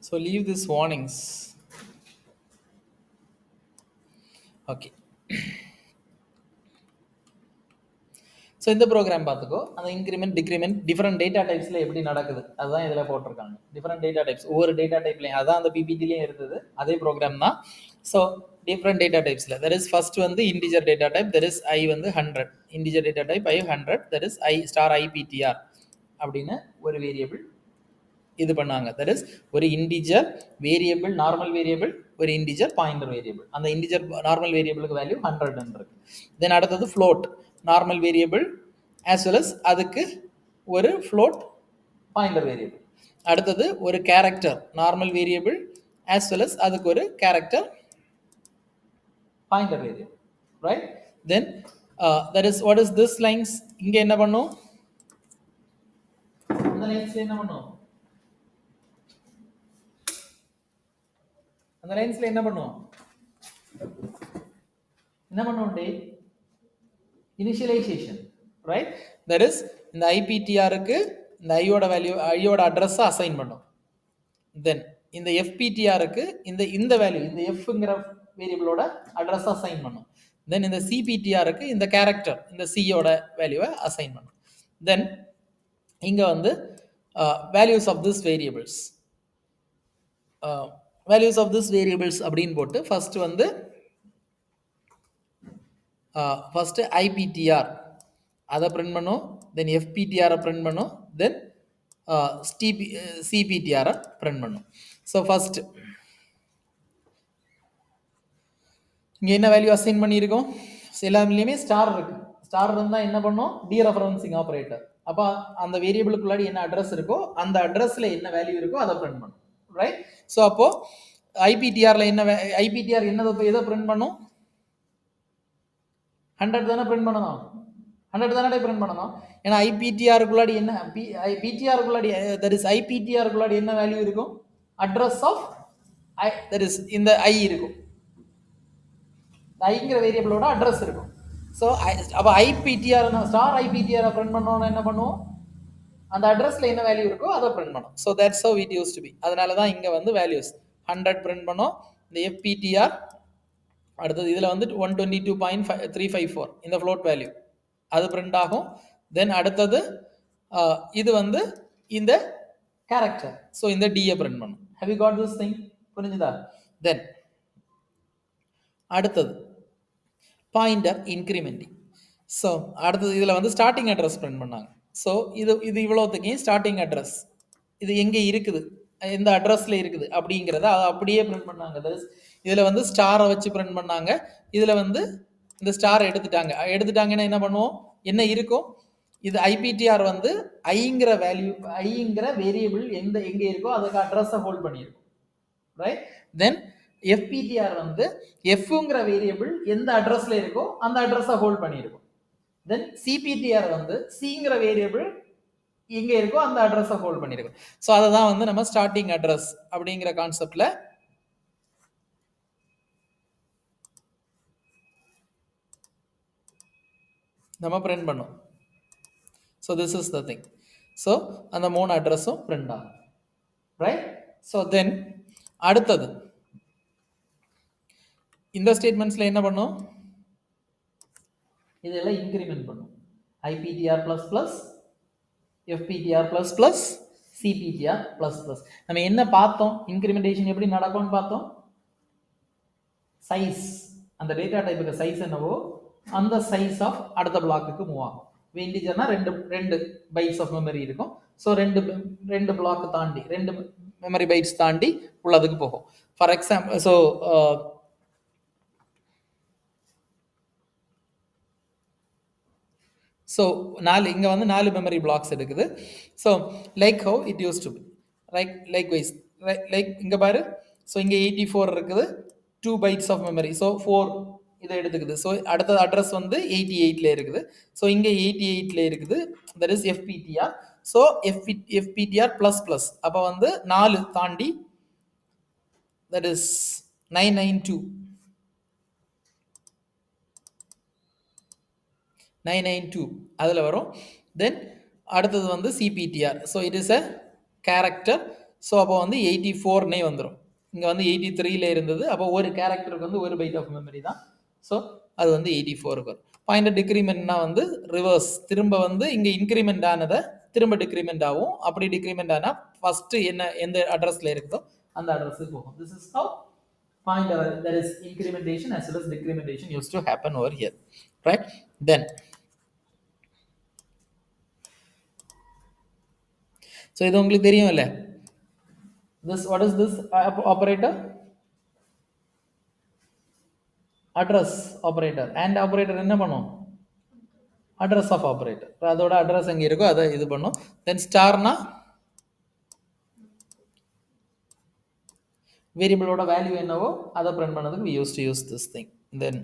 so leave these warnings. Okay. So இந்த program பார்த்துக்கோ, அந்த இன்க்ரிமெண்ட் டிக்ரிமெண்ட் டிஃப்ரெண்ட் டேட்டா டைப்ஸில் எப்படி நடக்குது அதுதான் இதில் போட்டிருக்காங்க. டிஃப்ரெண்ட் டேட்டா டைப்ஸ், ஒவ்வொரு டேட்டா டைப்லையும் அதான் அந்த பிபிடிலையும் இருந்தது, அதே ப்ரோக்ராம் தான். ஸோ டிஃப்ரெண்ட் டேட்டா டைப்ஸில் தட் இஸ் ஃபர்ஸ்ட் வந்து integer data type, that is I வந்து 100, integer data type I 100, that is I star IPTR அப்படின்னு ஒரு வேரியபிள் இது பண்ணாங்க. தட் இஸ் ஒரு இன்டிஜர் வேரியபிள், நார்மல் வேரியபிள், ஒரு இன்டிஜர் பாயிண்டர் வேரியபிள். அந்த இன்டிஜர் நார்மல் வேரியபிளுக்கு வேல்யூ 100 இருக்கு. தென் அடுத்தது float, normal variable as well as அதுக்கு ஒரு ஃப்ளோட் பாயிண்டர் வேரியபிள். அடுத்தது ஒரு character, normal variable as well as அதுக்கு ஒரு character pointer variable, right? Then that is what is this lines இங்க என்ன பண்ணும் அந்த லைன்ஸ்ல என்ன பண்ணும் அந்த லைன்ஸ்ல என்ன பண்ணும் என்ன பண்ணும் டே இனிஷியலைசேஷன், ரைட்? தட் இஸ் இந்த ஐபிடிஆருக்கு இந்த ஐயோட வேல்யூ ஐயோட அட்ரஸை அசைன் பண்ணும். தென் இந்த எஃபிடிஆருக்கு இந்த வேல்யூ இந்த எஃப்ங்கிற வேரியபிளோட அட்ரஸை அசைன் பண்ணும். தென் இந்த சிபிடிஆருக்கு இந்த கேரக்டர் இந்த சியோட வேல்யூவை அசைன் பண்ணும். தென் இங்கே வந்து வேல்யூஸ் ஆஃப் திஸ் வேரியபிள்ஸ் அப்படின்னு போட்டு ஃபர்ஸ்ட் வந்து ஃபர்ஸ்ட் ஐபிடிஆர் அதை பிரிண்ட் பண்ணும், தென் எஃபிடிஆரை பிரிண்ட் பண்ணும், தென் சிபிடிஆரை பிரிண்ட் பண்ணும். ஸோ ஃபர்ஸ்ட் இங்கே என்ன வேல்யூ அசைன் பண்ணியிருக்கோம், எல்லாத்துலேயுமே ஸ்டார் இருக்கு. ஸ்டார் இருந்தால் என்ன பண்ணும் டீரெஃபரன்சிங் ஆப்ரேட்டர். அப்போ அந்த வேரியபிளுக்குள்ளாடி என்ன அட்ரஸ் இருக்கோ அந்த அட்ரஸில் என்ன வேல்யூ இருக்கோ அதை பிரிண்ட் பண்ணும், ரைட்? ஸோ அப்போது ஐபிடிஆரில் ஐபிடிஆர் எதை பிரிண்ட் பண்ணும் 100 தானே பிரிண்ட் பண்ணணும், 100 தானே பிரிண்ட் பண்ணணும். ஏன்னா ஐபிடிஆருக்குள்ளாடி என்ன பிடிஆருக்குள்ளாடி தட் இஸ் ஐபிடிஆருக்குள்ளாடி என்ன வேல்யூ இருக்கும் address of I, that is இந்த ஐ இருக்கும், ஐங்கிற வேரியபிளோட அட்ரஸ் இருக்கும். ஸோ அப்போ ஐபிடிஆர் ஸ்டார் ஐபிடிஆரை பிரிண்ட் பண்ணோன்னா என்ன பண்ணுவோம் அந்த அட்ரஸில் என்ன வேல்யூ இருக்கோ அதை பிரிண்ட் பண்ணும். So that's how it use to be. அதனால தான் இங்கே வந்து வேல்யூஸ் 100 பிரிண்ட் பண்ணோம். இந்த எஃபிடிஆர் அடுத்தது இதில் வந்து 122.354 இந்த ஃப்ளோட் வேல்யூ அது பிரிண்ட் ஆகும். தென் அடுத்தது இது வந்து இந்த கேரக்டர், ஸோ இந்த டிஏ பிரிண்ட் பண்ணும். Have you got this thing? புரிஞ்சுதா? தென் அடுத்தது பாயிண்டர் இன்க்ரிமெண்டிங். ஸோ அடுத்தது இதில் வந்து ஸ்டார்டிங் அட்ரஸ் பிரிண்ட் பண்ணாங்க. ஸோ இது இவ்வளோத்துக்கும் ஸ்டார்டிங் அட்ரஸ் இது எங்கே இருக்குது எந்த அட்ரஸில் இருக்குது அப்படிங்கிறத அதை அப்படியே பிரிண்ட் பண்ணாங்க. தட் இஸ் இதில் வந்து ஸ்டாரை வச்சு பிரிண்ட் பண்ணாங்க. இதில் வந்து இந்த ஸ்டார் எடுத்துட்டாங்கன்னா என்ன பண்ணுவோம் என்ன இருக்கும் இது ஐபிடிஆர் வந்து ஐங்கிற வேல்யூ ஐங்கிற வேரியபிள் எங்கே இருக்கோ அதுக்கு அட்ரஸை ஹோல்ட் பண்ணியிருக்கும், ரைட்? தென் எஃபிடிஆர் வந்து எஃப்ங்கிற வேரியபிள் எந்த அட்ரஸ்ல இருக்கோ அந்த அட்ரஸை ஹோல்ட் பண்ணியிருக்கும். தென் சிபிடிஆர் வந்து சிங்கிற வேரியபிள் எங்கே இருக்கோ அந்த அட்ரஸை ஹோல்ட் பண்ணியிருக்கும். ஸோ அதை தான் வந்து நம்ம ஸ்டார்டிங் அட்ரஸ் அப்படிங்கிற கான்செப்ட்ல நம்ம பிரிண்ட் பண்ணோம். So this is the thing. So அந்த 3 அட்ரஸும் பிரிண்ட் ஆகும், ரைட்? ஸோ தென் அடுத்தது இந்த ஸ்டேட்மெண்ட்ஸில் என்ன பண்ணும் இதெல்லாம் இன்க்ரிமெண்ட் பண்ணும். IPTR plus plus FPTR plus plus CPTR plus plus. நம்ம என்ன பார்த்தோம் இன்க்ரிமெண்டேஷன் எப்படி நடக்கும்னு பார்த்தோம். சைஸ் அந்த டேட்டா டைப்புக்கு சைஸ் என்னவோ அந்த சைஸ் ஆஃப் அடுத்த பிளாக்குக்கு மூவ் ஆகும். இன்டிஜர்னா ரெண்டு பைட்ஸ் ஆஃப் மெமரி இருக்கும். ஸோ ரெண்டு பிளாக் தாண்டி 2 மெமரி பைட்ஸ் தாண்டி உள்ளதுக்கு போகும். ஃபார் எக்ஸாம்பிள் ஸோ இங்கே வந்து 4 மெமரி பிளாக்ஸ் எடுக்குது. So like how it use to be likewise like இங்கே பாரு. ஸோ இங்கே 84 இருக்குது 2 பைட்ஸ் ஆஃப் மெமரி. ஸோ 4 இதை எடுத்துக்குது. ஸோ அடுத்த அட்ரஸ் வந்து 88ல இருக்குது. ஸோ இங்கே 88ல இருக்குது. That is FPTR. So FPTR plus plus அப்போ வந்து 4 தாண்டி தட் இஸ் 992 அதில் வரும். தென் அடுத்தது வந்து CPTR. So it is a character. So அப்போ வந்து 84னே வந்துடும். இங்கே வந்து 83ல இருந்தது. அப்போ ஒரு கேரக்டருக்கு வந்து 1 பைட் ஆஃப் மெமரி தான். ஸோ அது வந்து 84க்கு வரும். பாயிண்டர் டிக்ரிமெண்ட்னா வந்து ரிவர்ஸ் திரும்ப வந்து இங்கே இன்க்ரிமெண்ட் ஆனதை திரும்ப டிக்ரிமெண்ட் ஆகும். அப்படி டிக்ரிமெண்ட் ஆனால் ஃபஸ்ட்டு எந்த அட்ரஸில் இருக்குதோ அந்த அட்ரஸுக்கு போகும். This is have pointer there is incrementation as well as decrementation used to happen over here, right? Then so இது உங்களுக்கு தெரியும் இல்ல, this what is this operator? Address operator. And operator என்ன பண்ணும் address of operator. அதோட address எங்க இருக்கோ அதை இது பண்ணும். Then starனா வேரியபிளோட வேல்யூ என்னவோ அதை பிரிண்ட் பண்ணதுக்கு we used to use this thing. Then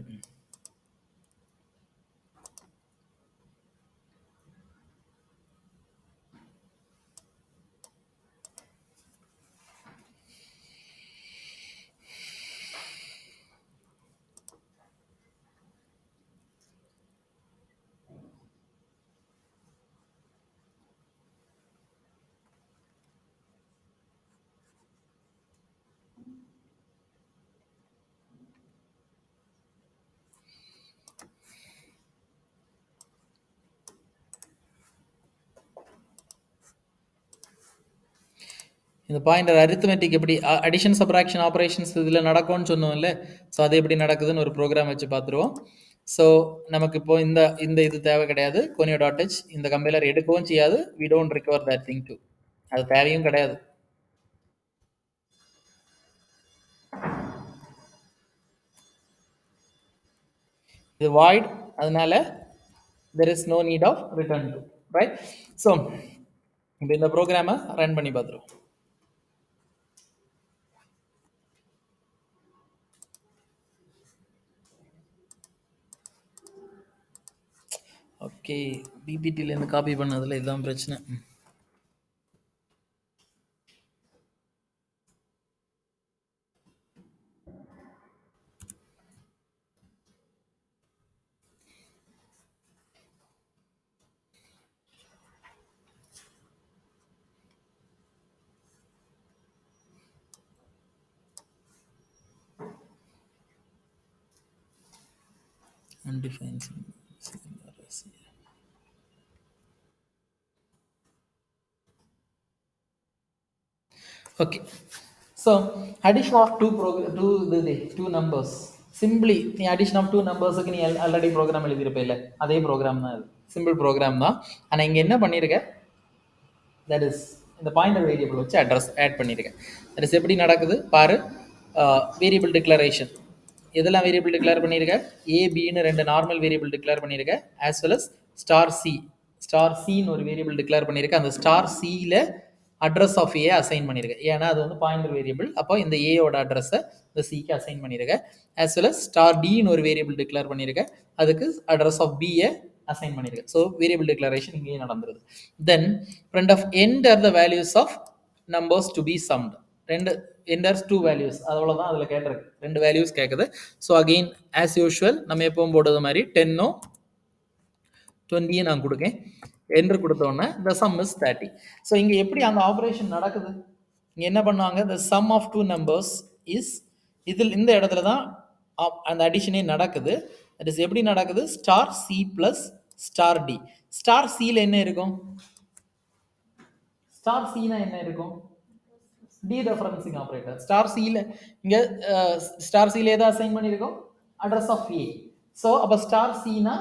இந்த பாயிண்டர் அரித்மெட்டிக் எப்படி அடிஷன் சப்ராக்ஷன் ஆப்ரேஷன்ஸ் இதில் நடக்கும்னு சொன்னோம்ல. ஸோ அது எப்படி நடக்குதுன்னு ஒரு ப்ரோக்ராம் வச்சு பார்த்துருவோம். ஸோ நமக்கு இப்போ இந்த இந்த இது தேவை கிடையாது. கோனியோ டாட் ஹெச் இந்த கம்பைலர் எடுக்கவும் செய்யாது. We don't recover that thing too. அது தேவையும் கிடையாது. இது வாய்ட், அதனால there is no need of return to, right? So இப்போ இந்த ப்ரோக்ராமை ரன் பண்ணி பார்த்துருவோம். ஓகே, பிபிடிலேருந்து காப்பி பண்ணதில் இதுதான் பிரச்சனை. Undefined. Okay, so addition of two numbers. Simply the addition of two numbers நீ ஆல்ரெடி ப்ரோக்ராம் எழுதியிருப்பேல, அதே ப்ரோக்ராம் தான் அது. சிம்பிள் ப்ரோக்ராம் தான். ஆனால் இங்கே என்ன பண்ணியிருக்க, தட் இஸ் இந்த பாயிண்டர் வேரியபிள் வச்சு அட்ரஸ் ஆட் பண்ணியிருக்கேன். தட் இஸ் எப்படி நடக்குது பாரு. வேரியபிள் டிக்ளரேஷன் எதெல்லாம் வேரியபிள் டிக்ளேர் பண்ணியிருக்க, ஏபின்னு ரெண்டு நார்மல் வேரியபிள் டிக்ளேர் பண்ணியிருக்க, ஆஸ் வெல் அஸ் ஸ்டார் சின்னு ஒரு வேரியபிள் டிக்ளேர் பண்ணியிருக்க. அந்த ஸ்டார் சியில் அட்ரஸ் ஆஃப் ஏ அசைன் பண்ணியிருக்க. ஏன்னா அது வந்து பாயிண்டர் வேரியபிள். அப்போ இந்த ஏயோட அட்ரஸை இந்த சிக்கு அசைன் பண்ணியிருக்க. ஆஸ் வெல் அஸ் ஸ்டார் டின்னு ஒரு வேரியபிள் டிக்ளேர் பண்ணியிருக்க, அதுக்கு அட்ரஸ் ஆஃப் பியை அசைன் பண்ணியிருக்க. ஸோ வேரியபிள் டிக்ளரேஷன் இங்கேயே நடந்துருது. தென் print of enter the values of numbers to be summed. ரெண்டு enters two values, அவ்வளோதான் அதில் கேட்டிருக்கு. ரெண்டு வேல்யூஸ் கேட்குது. ஸோ அகெயின் ஆஸ் யூஷுவல் நம்ம எப்பவும் போடுறது மாதிரி 10 20 நான் கொடுக்கேன். என்று கொடுத்தோன்னே the sum is 30. ஸோ இங்கே எப்படி அந்த ஆப்ரேஷன் நடக்குது, இங்கே என்ன பண்ணுவாங்க, the sum of two numbers is இதில் இந்த இடத்துல தான் அந்த அடிஷனே நடக்குது. தட் இஸ் எப்படி நடக்குது, star C plus star D. Star சியில் என்ன இருக்கும், ஸ்டார் சினா என்ன இருக்கும், டி ரெஃபரன்சிங் ஆப்ரேட்டர். ஸ்டார் சியில் இங்கே ஸ்டார் சியில் எதை அசைன் பண்ணியிருக்கோம், அட்ரஸ் ஆஃப் ஏ. ஸோ அப்போ ஸ்டார் சினா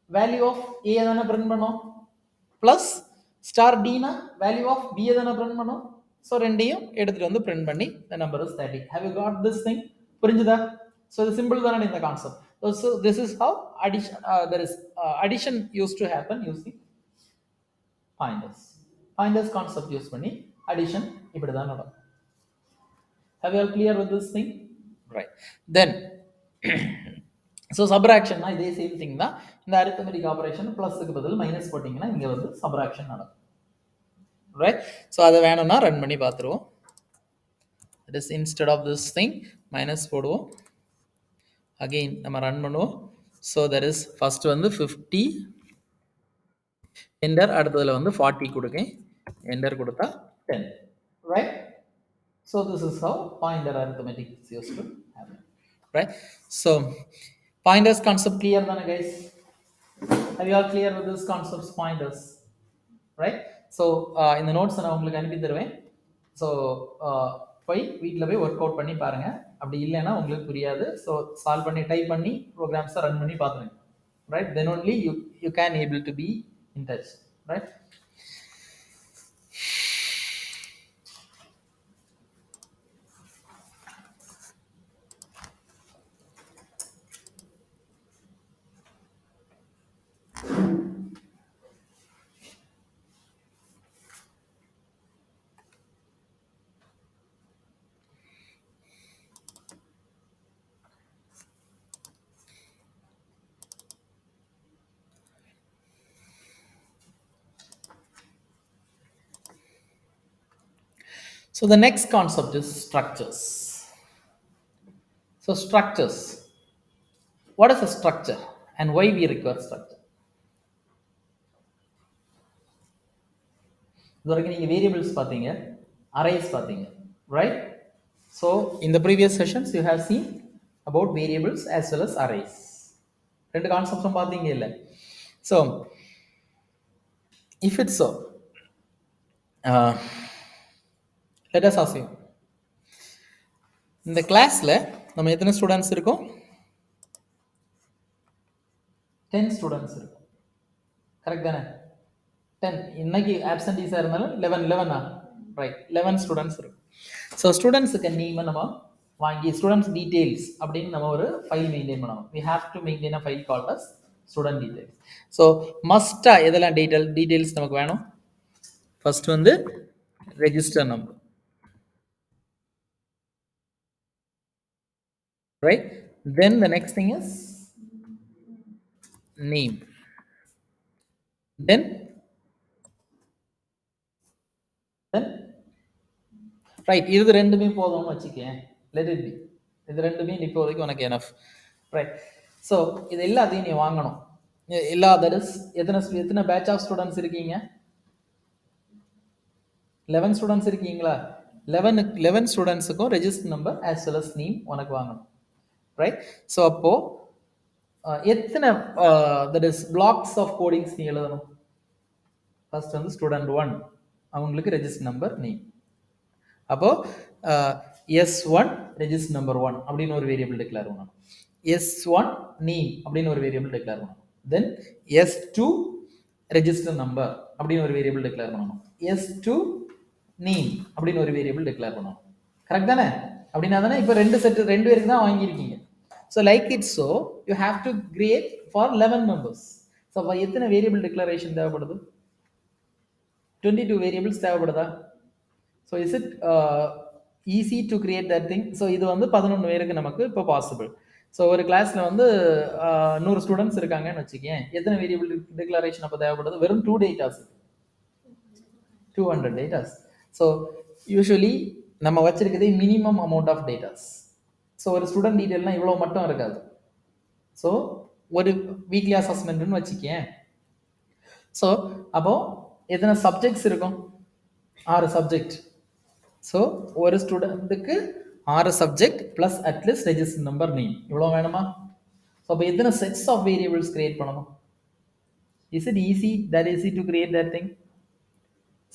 வேல்யூ ஆஃப் ஏ தானே பிரிண்ட் பண்ணோம், ப்ளஸ் ஸ்டார் டினா வேல்யூ ஆஃப் பி தானே பிரிண்ட் பண்ணோம். ஸோ ரெண்டையும் எடுத்துகிட்டு வந்து பிரிண்ட் பண்ணி the number is 30. Have you got this thing, புரிஞ்சுதா? ஸோ இது சிம்பிள் தானே இந்த concept. So this is how addition used to happen using pointers. Pointers concept use பண்ணி அடிஷன் இப்படி தான் நடக்கும். Have you all clear with this thing? Right. Then so சப்ராக்ஷன்னா இதே சேம் திங் தான். இந்த அரித்மெட்டிக் ஆப்ரேஷன் ப்ளஸுக்கு பதில் மைனஸ் போட்டிங்கன்னா இங்கே வந்து சப்ராக்ஷன் நடக்கும். ரைட். ஸோ அதை வேணும்னா ரன் பண்ணி பார்த்துருவோம். That is instead of this thing minus போடுவோம். அகெயின் நம்ம ரன் பண்ணுவோம். ஸோ தட் இஸ் ஃபர்ஸ்ட் வந்து 50 என்டர், அடுத்ததில் வந்து 40 கொடுக்கேன், என்டர் கொடுத்தா 10. Right. So this is how pointer arithmetic is used to happen. Right. So pointers concept clear தானே guys? Have you all clear with this concepts pointers? Right. So இந்த நோட்ஸை நான் உங்களுக்கு அனுப்பி தருவேன். ஸோ போய் வீட்டில் போய் ஒர்க் அவுட் பண்ணி பாருங்கள். அப்படி இல்லைன்னா உங்களுக்கு புரியாது. ஸோ சால்வ் பண்ணி டைப் பண்ணி ப்ரோக்ராம்ஸை ரன் பண்ணி பார்த்துருங்க. Right. Then only you can able to be in touch. Right. So the next concept is structures. So structures. What is a structure and why we require structure? இதுவரைக்கும் நீங்கள் variables பார்த்தீங்க, arrays பார்த்தீங்க, right? So in the previous sessions you have seen about variables as well as arrays. ரெண்டு கான்செப்ட்ஸும் பார்த்தீங்க இல்லை? So if it's so, let us assume இந்த கிளாஸில் நம்ம எத்தனை ஸ்டூடெண்ட்ஸ் இருக்கோம்? 10 ஸ்டூடெண்ட்ஸ் இருக்கும். கரெக்ட் தானே? 10 இன்னைக்கு ஆப்சன்டீஸாக இருந்தாலும் 11 ரைட் 11 ஸ்டூடெண்ட்ஸ் இருக்கும். ஸோ ஸ்டூடெண்ட்ஸுக்கு நேம் நம்ம வாங்கி ஸ்டூடெண்ட்ஸ் டீட்டெயில்ஸ் அப்படின்னு நம்ம ஒரு ஃபைல் மெயின்டைன் பண்ணணும். We have to maintain a file called as student details. So மஸ்ட்டாக எதெல்லாம் டீட்டெயில்ஸ் நமக்கு வேணும்? ஃபர்ஸ்ட் வந்து register number, right? Then the next thing is name. Then right, இது ரெண்டுமே போதும்னு வச்சுக்கேன். Let it be. இது ரெண்டுமே இப்போதைக்கு உனக்கு எனஃப், ரைட்? ஸோ இது எல்லாத்தையும் நீ வாங்கணும். எல்லா தட் இஸ் எத்தனை பேட்ச் ஆஃப் ஸ்டூடெண்ட்ஸ் இருக்கீங்க? 11 ஸ்டூடெண்ட்ஸ் இருக்கீங்களா? 11 ஸ்டூடெண்ட்ஸுக்கும் register number as well as name உனக்கு வாங்கணும், ரைட்? ஸோ அப்போ எத்தனை that is blocks of codings நீ எழுதணும்? ஃபர்ஸ்ட் வந்து ஸ்டூடெண்ட் 1 அவங்களுக்கு ரெஜிஸ்டர் நம்பர் நேம். அப்போ S1 ரெஜிஸ்டர் நம்பர் 1 அப்படின்னு ஒரு வேரியபிள் டிக்ளேர் பண்ணணும். S1 நேம் அப்படின்னு ஒரு வேரியபிள் டிக்ளேர் பண்ணணும். தென் S2 ரெஜிஸ்டர் நம்பர் அப்படின்னு ஒரு வேரியபிள் டிக்ளேர் பண்ணணும். S2 நேம் அப்படின்னு ஒரு வேரியபிள் டிக்ளேர் பண்ணணும். கரெக்ட் தானே? அப்படின்னா தானே இப்போ ரெண்டு பேருக்கு தான் வாங்கியிருக்கீங்க. So like it so you have to create for 11 members. So அப்போ எத்தனை வேரியபிள் டிக்ளரேஷன் தேவைப்படுது? 22 வேரியபிள்ஸ் தேவைப்படுதா? So is it easy to create that thing? So இது வந்து 11 பேருக்கு நமக்கு இப்போ பாசிபிள். ஸோ ஒரு கிளாஸில் வந்து 100 ஸ்டூடெண்ட்ஸ் இருக்காங்கன்னு வச்சுக்கேன். எத்தனை வேரியபிள் டிக்ளரேஷன் அப்போ தேவைப்படுது? வெறும் 2 டேட்டாஸ், 200 டேட்டாஸ். ஸோ யூஸ்வலி நம்ம வச்சிருக்கிறதே minimum amount of datas. So ஒரு ஸ்டூடெண்ட் டீட்டெயில்னால் இவ்வளோ மட்டும் இருக்காது. ஸோ ஒரு வீக்லி அசஸ்மெண்ட்னு வச்சுக்கேன். ஸோ அப்போது எத்தனை சப்ஜெக்ட்ஸ் இருக்கும்? 6 சப்ஜெக்ட். ஸோ ஒரு ஸ்டூடெண்ட்டுக்கு 6 subject plus at least register number name இவ்வளோ வேணுமா? ஸோ அப்போ எத்தனை செட்ஸ் ஆஃப் வேரியபிள்ஸ் கிரியேட் பண்ணணும்? Is it easy to create that thing?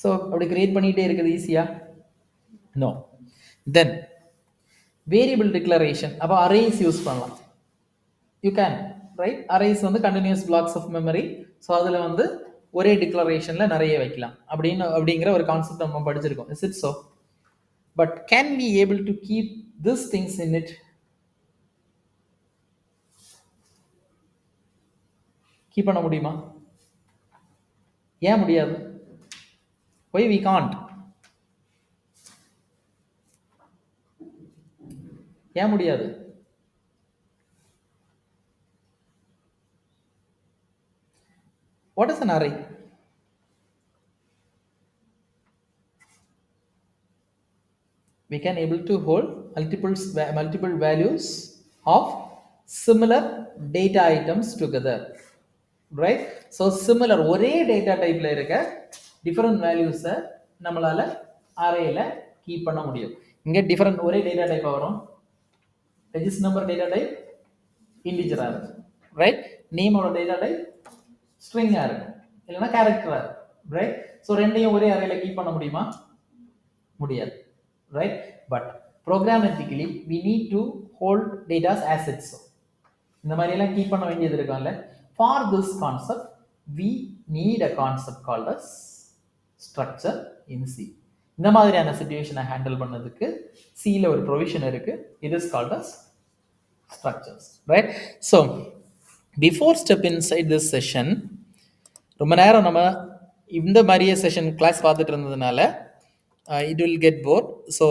So அப்படி கிரியேட் பண்ணிகிட்டே இருக்குது ஈஸியா? நோ. Then variable declaration. அப்போ அரேஸ் யூஸ் பண்ணலாம். You can, right? அரேஸ் வந்து continuous blocks of memory. So அதில் வந்து ஒரே டிக்ளரேஷனில் நிறைய வைக்கலாம் அப்படிங்கிற ஒரு கான்செப்ட் நம்ம படிச்சிருக்கோம். Is it so? But can we able to keep this things in it? Keep பண்ண முடியுமா? ஏன் முடியாது? why we can't? ஏன் முடியாது? What is an array? We can able to hold multiple values of similar data items together, right? So similar ஒரே data typeல இருக்க different values நம்மளால arrayல keep பண்ண முடியும். இங்க different ஒரே data type வரும். register number data type integer இருக்கும், right? name ஓட data type string இருக்கும், இல்லனா character இருக்கும், right? so ரெண்டையும் ஒரே arrayல keep பண்ண முடியுமா? முடியாது, right? But programmatically we need to hold data as it's so. இந்த மாதிரி எல்லாம் கீப் பண்ண வேண்டியது இருக்கும்ல. For this concept we need a concept called as structure in C. இந்த மாதிரியான சிச்சுவேஷனை ஹேண்டில் பண்ணதுக்கு Cல ஒரு ப்ரொவிஷன் இருக்கு. It is called as structures, right? So before step inside this session, ரொம்ப நேரம் நம்ம இந்த மாதிரியே செஷன் கிளாஸ் பார்த்துட்டு இருந்ததுனால it will get bored. So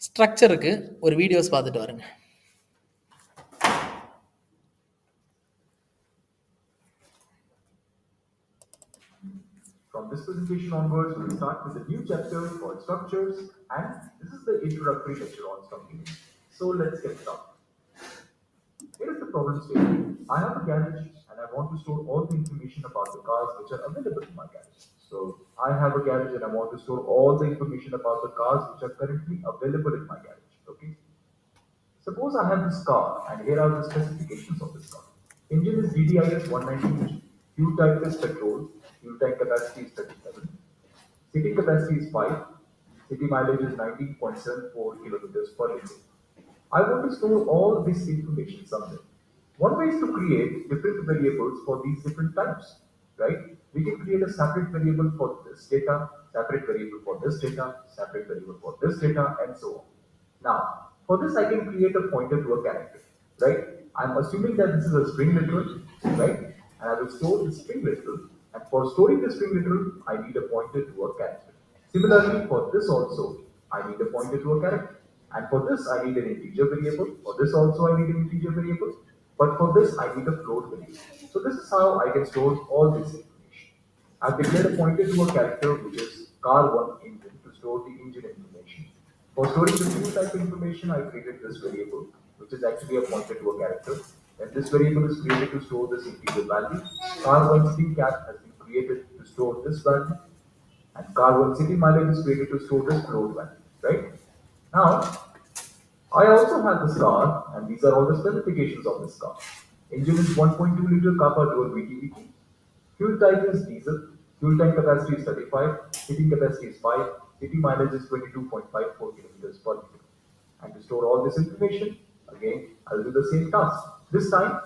ஸ்ட்ரக்சருக்கு ஒரு வீடியோஸ் பார்த்துட்டு வருங்க. From this presentation onwards, we will start with a new chapter called structures, and this is the introductory lecture on structure. So let's get started. Here is the problem statement. I have a garage and I want to store all the information about the cars which are available in my garage. So I have a garage and I want to store all the information about the cars which are currently available in my garage. Okay. Suppose I have this car and here are the specifications of this car. Engine is DDIS 190 engine. Fuel type is petrol. Fuel tank capacity is 37. City capacity is 5. City mileage is 19.74 kilometers per liter. I want to store all this information somewhere. One way is to create different variables for these different types, right? We can create a separate variable for this data, separate variable for this data, separate variable for this data, and so on. Now, for this, I can create a pointer to a character, right? I'm assuming that this is a string literal, right? And I will store the string literal. And for storing the string literal, I need a pointer to a character. Similarly, for this also, I need a pointer to a character. And for this, I need an integer variable. For this also, I need an integer variable. But for this, I need a float variable. So this is how I can store all this information. I've declared a pointer to a character, which is car1 engine, to store the engine information. For storing the fuel type information, I created this variable, which is actually a pointer to a character. And this variable is created to store this integer value. Car1 city cap has been created to store this value. And car1 city mileage is created to store this float value, right? Now, I also have this car, and these are all the specifications of this car. Engine is 1.2 liter Kappa dual VTVT. Fuel type is diesel. Fuel tank capacity is 35. Seating capacity is 5. City mileage is 22.54 kilometers per liter. And to store all this information, again, I'll do the same task. This time,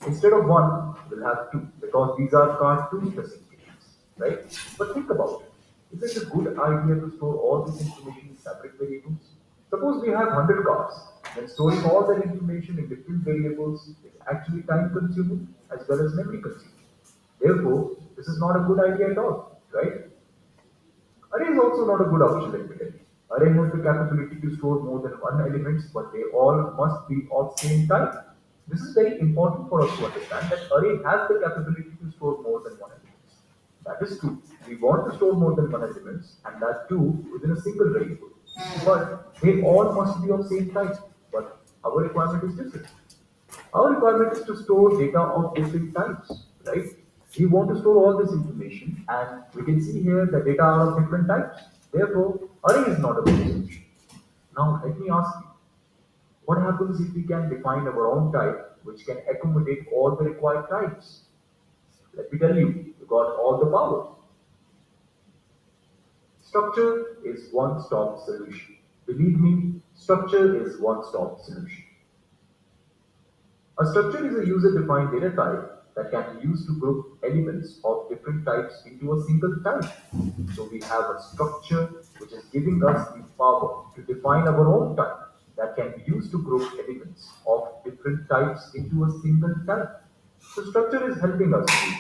instead of 1, we'll have 2, because these are car 2 specifications, right? But think about it. Is it a good idea to store all this information in separate variables? Suppose we have 100 cars, then storing all that information in different variables is actually time consuming as well as memory consuming. Therefore, this is not a good idea at all, right? Array is also not a good option, let me tell you. Array has the capability to store more than one elements, but they all must be of same type. This is very important for us to understand that array has the capability to store more than one element. That is true. We want to store more than one elements, and that too within a single variable. But they all must be of same type. But our requirement is different. Our requirement is to store data of different types, right? We want to store all this information, and we can see here the data are of different types. Therefore, array is not a good solution. Now, let me ask you, what happens if we can define our own type which can accommodate all the required types? Let me tell you, you got all the power. Structure is one-stop solution. Believe me, structure is one-stop solution. A structure is a user-defined data type that can be used to group elements of different types into a single type. So we have a structure which is giving us the power to define our own type that can be used to group elements of different types into a single type. So structure is helping us do it.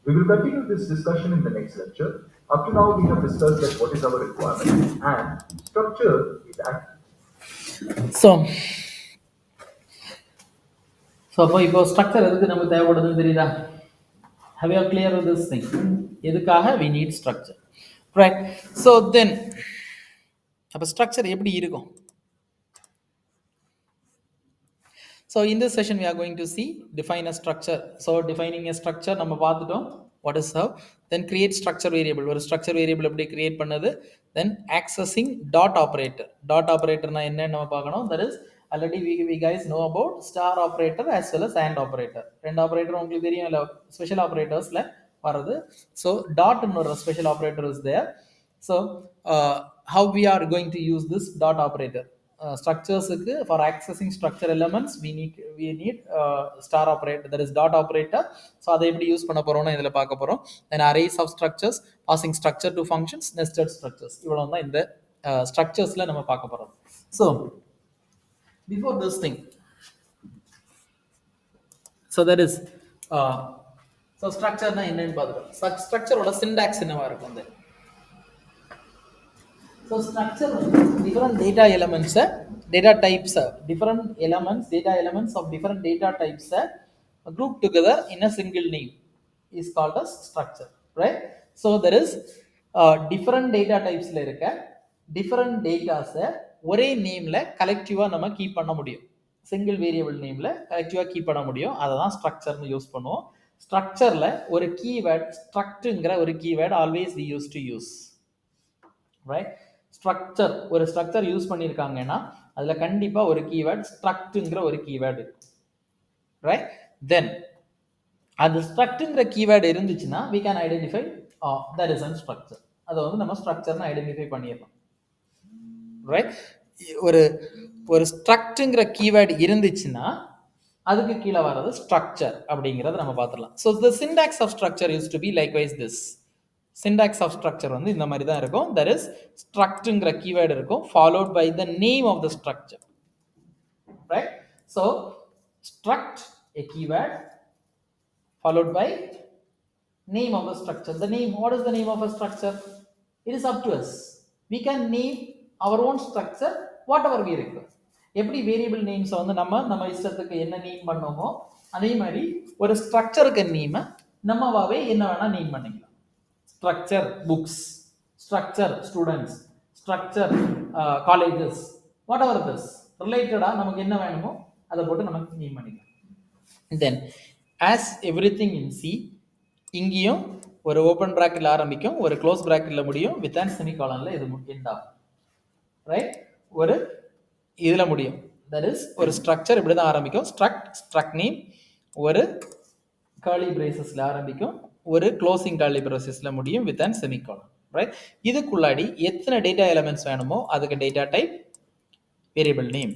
We will continue this discussion in the next lecture. Up to now, we have discussed that what is our requirement and structure is active. அப்போ இப்போ structure எதுக்கு நமக்கு தேவைப்படுதுன்னு தெரியுதா? Have you clear with this thing? எதுக்காக we need structure, right? So then அப்போ structure எப்படி இருக்கும்? So in this session we are going to see define a structure. So defining a structure நம்ம பார்த்துட்டோம். What is how? Then create structure variable. ஒரு structure variable எப்படி create பண்ணது? Then accessing dot operator. Dot operator na என்ன நம்ம பார்க்கணும்? That is already we guys know about star operator as well as and operator. ரெண்டு operator உங்களுக்கு தெரியும் இல்ல, special operatorஸ்ல வருது. So dot ஒரு special operator is there. So how we are going to use this dot operator? Structures for accessing structure elements we need star operator, that is dot operator. So அதை எப்படி use பண்ண போறோம்னா இதுல பார்க்க போறோம். Then arrays of structures, passing structure to functions, nested structures. இவ்வளவு தான் இந்த structuresல நம்ம பார்க்க போறோம். So before this thing, so that is so structure na என்னன்னு பார்த்துட்டோம். Structure ஓட syntax என்னவா இருக்கும்? So structure different data elements, data types, different elements, data elements of different data types grouped together in a single name is called as structure, right? So there is different data டைப்ஸில் இருக்க different டேட்டாஸை ஒரே நேமில் கலெக்டிவாக நம்ம keep பண்ண முடியும். Single variable நேமில் கலெக்டிவாக keep பண்ண முடியும். அதை தான் ஸ்ட்ரக்சர்னு யூஸ் பண்ணுவோம். ஸ்ட்ரக்சரில் ஒரு கீவேர்ட் ஸ்ட்ரக்ட்ங்கிற ஒரு keyword always we use to use, right? Structure, ஒரு ஸ்ட்ரக்சர் யூஸ் பண்ணியிருக்காங்கன்னா அதில் கண்டிப்பாக ஒரு கீவேர்ட் ஸ்ட்ரக்ட்ங்கிற ஒரு கீவேர்டு இருக்கு, ரைட்? தென் அது ஸ்ட்ரக்ட்ங்கிற கீவேர்டு இருந்துச்சுன்னா we can identify that is a structure. அதை வந்து நம்ம ஸ்ட்ரக்சர்னு ஐடென்டிஃபை பண்ணிடலாம், ரைட்? ஒரு ஸ்ட்ரக்ட்ங்கிற கீவேர்டு இருந்துச்சுன்னா அதுக்கு கீழே வர்றது ஸ்ட்ரக்சர் அப்படிங்கிறத நம்ம பார்த்துடலாம். So the syntax of structure used to be likewise this. syntax of structure வந்து இந்த மாதிரி தான் இருக்கும். that is structங்கிற கீவேர்டு இருக்கும் followed by the name of the structure, right? so struct a keyword followed by name of the structure. The name, what is the name of a structure? It is up to us. We can name our own structure whatever we require. எப்படி variable நேம்ஸை வந்து நம்ம இஷ்டத்துக்கு என்ன name பண்ணோமோ அதே மாதிரி ஒரு ஸ்ட்ரக்சருக்கு நேமை நம்மவாவே என்ன வேணால் நேம் பண்ணிக்கலாம். Structure books, structure students, structure colleges, what ever this ரிலேட்டடாக நமக்கு என்ன வேணுமோ அதை போட்டு நமக்கு நேம் பண்ணிக்கலாம். தென் as everything in C, இங்கேயும் ஒரு ஓப்பன் பிராக்கெட்ல ஆரம்பிக்கும், ஒரு க்ளோஸ் பிராக்கெட்ல முடியும், வித் அண்ட் செமிகாலன்ல இது எண்ட் ஆகும், ரைட்? ஒரு இதுல முடியும். தட் இஸ் ஒரு ஸ்ட்ரக்சர் இப்படி தான் ஆரம்பிக்கும், ஸ்ட்ரக்ட் நேம், ஒரு கர்லி பிரேசஸ்ல ஆரம்பிக்கும், ஒரு க்ளோசிங் கர்லி பிரேசஸ்ல முடியும், வித் அண்ட் செமிகாலன், ரைட்? இதுக்குள்ளாடி எத்தனை டேட்டா எலிமெண்ட்ஸ் வேணுமோ அதுக்கு data type, variable name,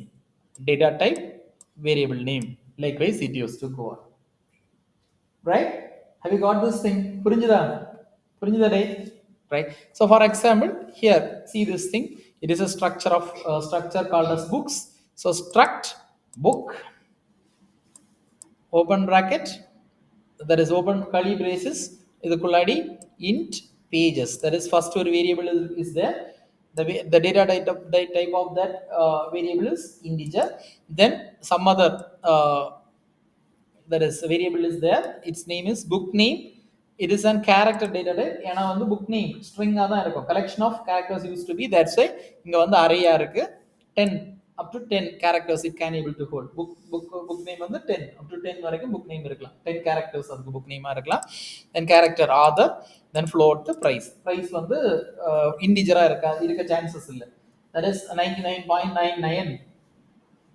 data type, variable name, likewise it used to go on, right? Have you got this thing? புரிஞ்சுதா டே, right? So for example here see this thing, it is a structure of structure called as books. So struct book open bracket, that is open curly braces, இதுக்குள்ளாடி int pages, that is first ஒரு variable is there, the data type of that variable is integer, then some other that is variable is there, its name is book name. It is an character data type. ஏன்னா வந்து book name string ஆ தான் இருக்கும், collection of characters used to be, that's why இங்க வந்து array-ஆ இருக்கு. 10 up to 10 characters it can able to hold. book name வந்து 10 up to 10 வரைக்கும் book name இருக்கலாம், 10 characters அதுக்கு book name-ஆ இருக்கலாம். then character author, then float the price வந்து integer-ஆ இருக்க chances இல்லை, that is 99.99,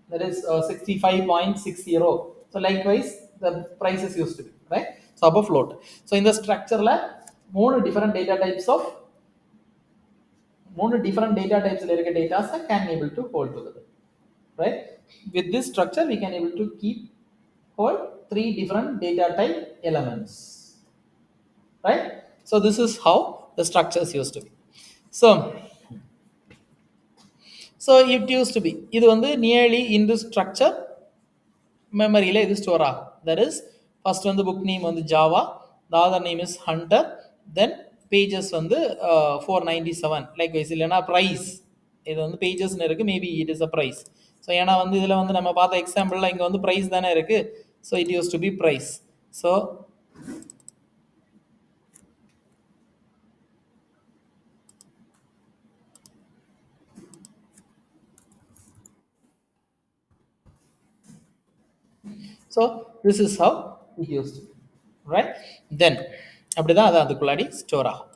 that is 65.60. so likewise the prices used to be, right? so above float. so in the structure la மூணு different data types ல இருக்க data can able to hold together, right? with this structure we can able to hold 3 different data type elements, right? so this is how the structures used to be. so it used to be, இது வந்து nearly in this structure மெமரியில் இது store ஆகும். That is first வந்து book name வந்து Java, the other name is Hunter, then pages வந்து 497 likewise, இல்லைனா price, இது வந்து பேஜஸ்னு இருக்குது, maybe it is a price. So ஏன்னா வந்து இதில் வந்து நம்ம பார்த்த எக்ஸாம்பிளில் இங்கே வந்து ப்ரைஸ் தானே இருக்குது, so it use to be price. So so this is how it used to be, right? then அப்படிதான் அது அதுக்குள்ளாடி ஸ்டோர் ஆகும்.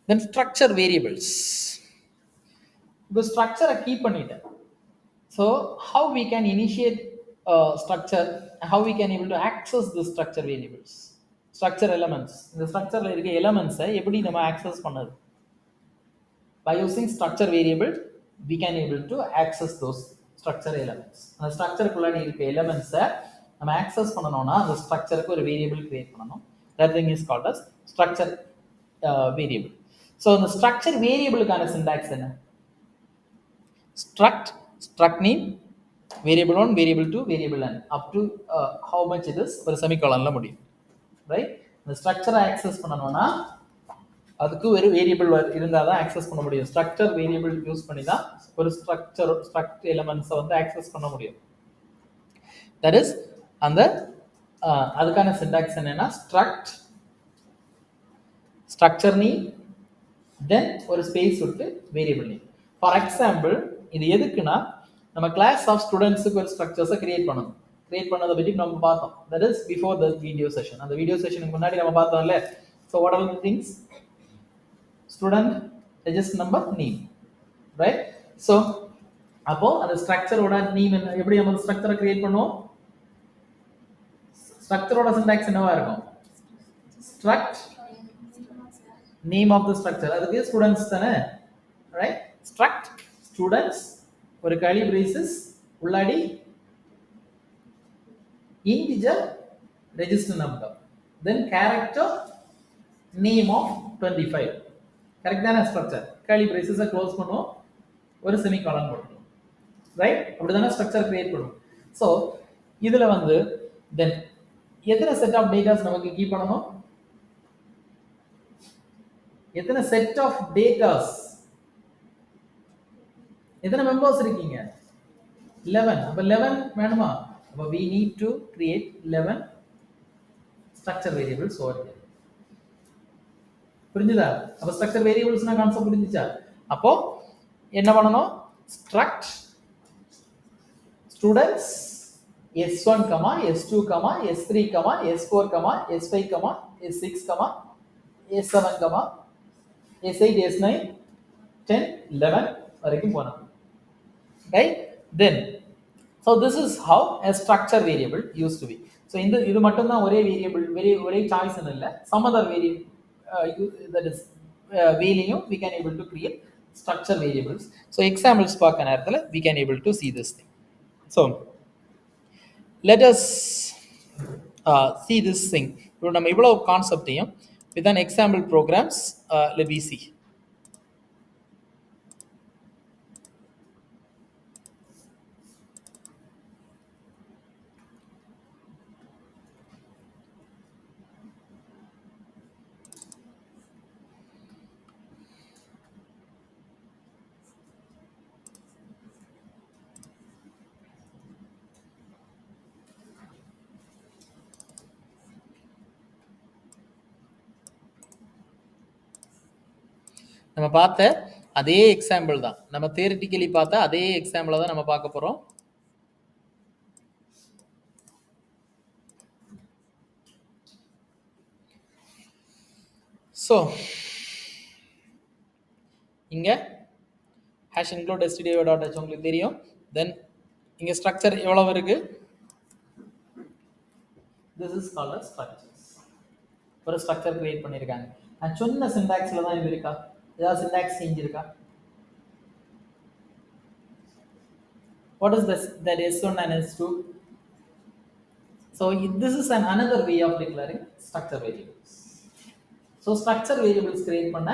then structure variables, the structure keep பண்ணிட்டேன். so how we can initiate structure, how we can able to access the structure variables, structure elements, இந்த ஸ்ட்ரக்சர்ல இருக்க எலிமெண்ட்ஸை எப்படி நம்ம access பண்ணது? by using structure variable we can able to access those structure elements. அந்த ஸ்ட்ரக்சருக்குள்ளாடி இருக்க எலிமெண்ட்ஸை நம்ம access பண்ணணும்னா அந்த ஸ்ட்ரக்சருக்கு ஒரு வேரியபிள் கிரியேட் பண்ணணும். that thing is called as structure variable. so இந்த structure வேரியபிளுக்கான syntax என்ன? struct name, variable 1, variable 2, variable n, up to how much it is ஒரு செமிகாலன்ல முடியும், ரைட்? இந்த ஸ்ட்ரக்சரை ஆக்சஸ் பண்ணணும்னா அதுக்கு ஒரு வேரியபிள் இருந்தால் தான் ஆக்சஸ் பண்ண முடியும். ஸ்ட்ரக்சர் வேரியபிள் யூஸ் பண்ணி தான் ஒரு ஸ்ட்ரக்ட் எலிமெண்ட்ஸை வந்து ஆக்சஸ் பண்ண முடியும். that is அந்த அதுக்கான சிண்டாக்ஸ் என்னன்னா ஸ்ட்ரக்சர் நேம் தென் ஒரு ஸ்பேஸ் விட்டு வேரியபிள் நேம். ஃபார் எக்ஸாம்பிள் இது எதுக்குன்னா நம்ம கிளாஸ் ஆஃப் ஸ்டூடெண்ட்ஸுக்கு ஒரு ஸ்ட்ரக்சர்ஸை கிரியேட் பண்ணணும். கிரியேட் பண்ணதை பற்றி நம்ம பார்த்தோம். That is before the video session. அந்த வீடியோ செஷனுக்கு முன்னாடி நம்ம பார்த்தோம்ல. So what are the things? Student register number name, right? So அப்போ அந்த ஸ்ட்ரக்சரோட நேம் என்ன, எப்படி நம்ம ஸ்ட்ரக்சரை கிரியேட் பண்ணுவோம்? ஸ்ட்ரக்சரோட சிண்டாக்ஸ் என்னவா இருக்கும்? Struct name of the structure, அதுக்கு ஸ்டூடெண்ட்ஸ் தானே, ரைட்? ஸ்ட்ரக்ட் ஸ்டூடெண்ட்ஸ் ஒரு கர்லி பிரேசஸ் உள்ளாடி integer register number then character name of 25. கரெக்டான ஸ்ட்ரக்சர். கர்லி பிரேசஸை க்ளோஸ் பண்ணுவோம், ஒரு செமிகாலன் போட்டுருவோம், ரைட்? அப்படிதானே ஸ்ட்ரக்சர் கிரியேட் பண்ணுவோம். ஸோ இதில் வந்து தென் எத்தனை செட் ஆஃப் டேட்டாஸ் நமக்கு கீப் பண்ணணும்? எத்தனை செட் ஆஃப் டேட்டாஸ், எத்தனை மெம்பர்ஸ் இருக்கீங்க? 11. அப்ப 11 வேணுமா? அப்ப we need to create 11 structure variables over here. புரிஞ்சுதா? அப்ப structure variablesனா கான்செப்ட் புரிஞ்சுச்சா? அப்போ என்ன பண்ணணும்? struct students s1, s2, s3, s4, s5, s6, s7, s8, s9, 10, 11 வரைக்கும் போனோம், right? Then so this is how a structure variable used to be. So இது மட்டும் தான் ஒரே வேரியபிள், ஒரே சாய்ஸ் இல்ல. some other variable that is வேலையும் we can able to create structure variables. So examples பார்க்க நேரத்துல we can able to see this thing. So let us see this thing. இப்போ நம்ம இவ்வளவு கான்செப்டையும் with an example programs let me see. நம்ம பார்த்த அதே example தான், நம்ம தியரிட்டிக்கலி பார்த்த அதே எக்ஸாம்பிளை தான் நம்ம பார்க்க போறோம். ஸோ இங்க hash include stdio dot h உங்களுக்கு தெரியும். தென் இங்க ஸ்ட்ரக்சர் எவ்வளவு இருக்கு? this is called as structures. ஒரு ஸ்ட்ரக்சர் கிரியேட் பண்ணிருக்காங்க. நான் சொன்ன சிண்டாக்ஸ்ல தான் இது இருக்கா? ஏதாவது சிண்டாக்ஸ் சேஞ்ச் இருக்கா? what is this, that s1 and s2? so this is another way of declaring structure variables. so structure variables create பண்ண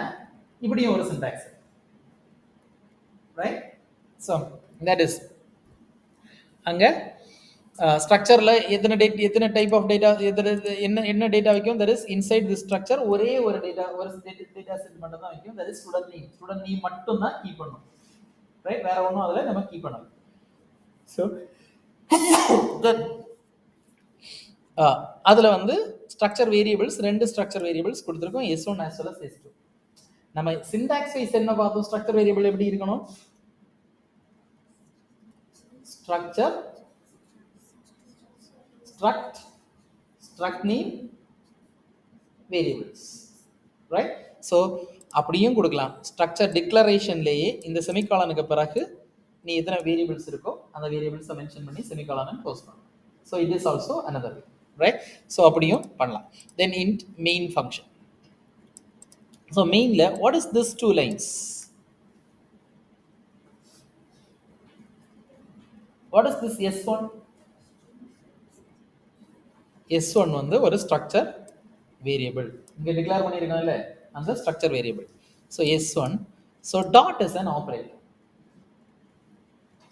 இப்படியும் ஒரு syntax, right? so that is அங்க ஸ்ட்ரக்சர்ல எத்தனை டைப் ஆஃப் டேட்டா, என்ன டேட்டா வைக்கும்? that is inside this structure ஒரே ஒரு data, ஒரு டேட்டா செட் மட்டும் தான் வைக்கும். that is student name மட்டும் தான் கீப் பண்ணும், ரைட்? வேற ஒண்ணும் அதுல நம்ம கீப் பண்ணலாம். so then அதுல வந்து ஸ்ட்ரக்சர் வேரியபிள்ஸ், ரெண்டு ஸ்ட்ரக்சர் வேரியபிள்ஸ் கொடுத்திருக்கோம், s1 as well as s2. நம்ம சிண்டாக்ஸ் வைஸ் என்ன பார்த்தோம்? ஸ்ட்ரக்சர் வேரியபிள் எப்படி இருக்கணும்? Structure struct name variables, right? so அப்படியும் கொடுக்கலாம். ஸ்ட்ரக்சர் டிக்ளரேஷன்லயே இந்த செமிகாலனுக்கு பிறகு நீ எத்தனை வேரியபிள்ஸ் இருக்கோ அந்த வேரியபிள்ஸை மென்ஷன் பண்ணி செமிகாலன் க்ளோஸ் பண்ணலாம். so it is also another way, right? so அப்படியும் பண்ணலாம். then int main function. so mainல what is this two lines? what is this s1? s1 வந்து ஒரு ஸ்ட்ரக்சர் வேரியபிள், இங்க டிக்ளேர் பண்ணிருக்காங்கல்ல அந்த structure variable. so s1, so dot is an operator,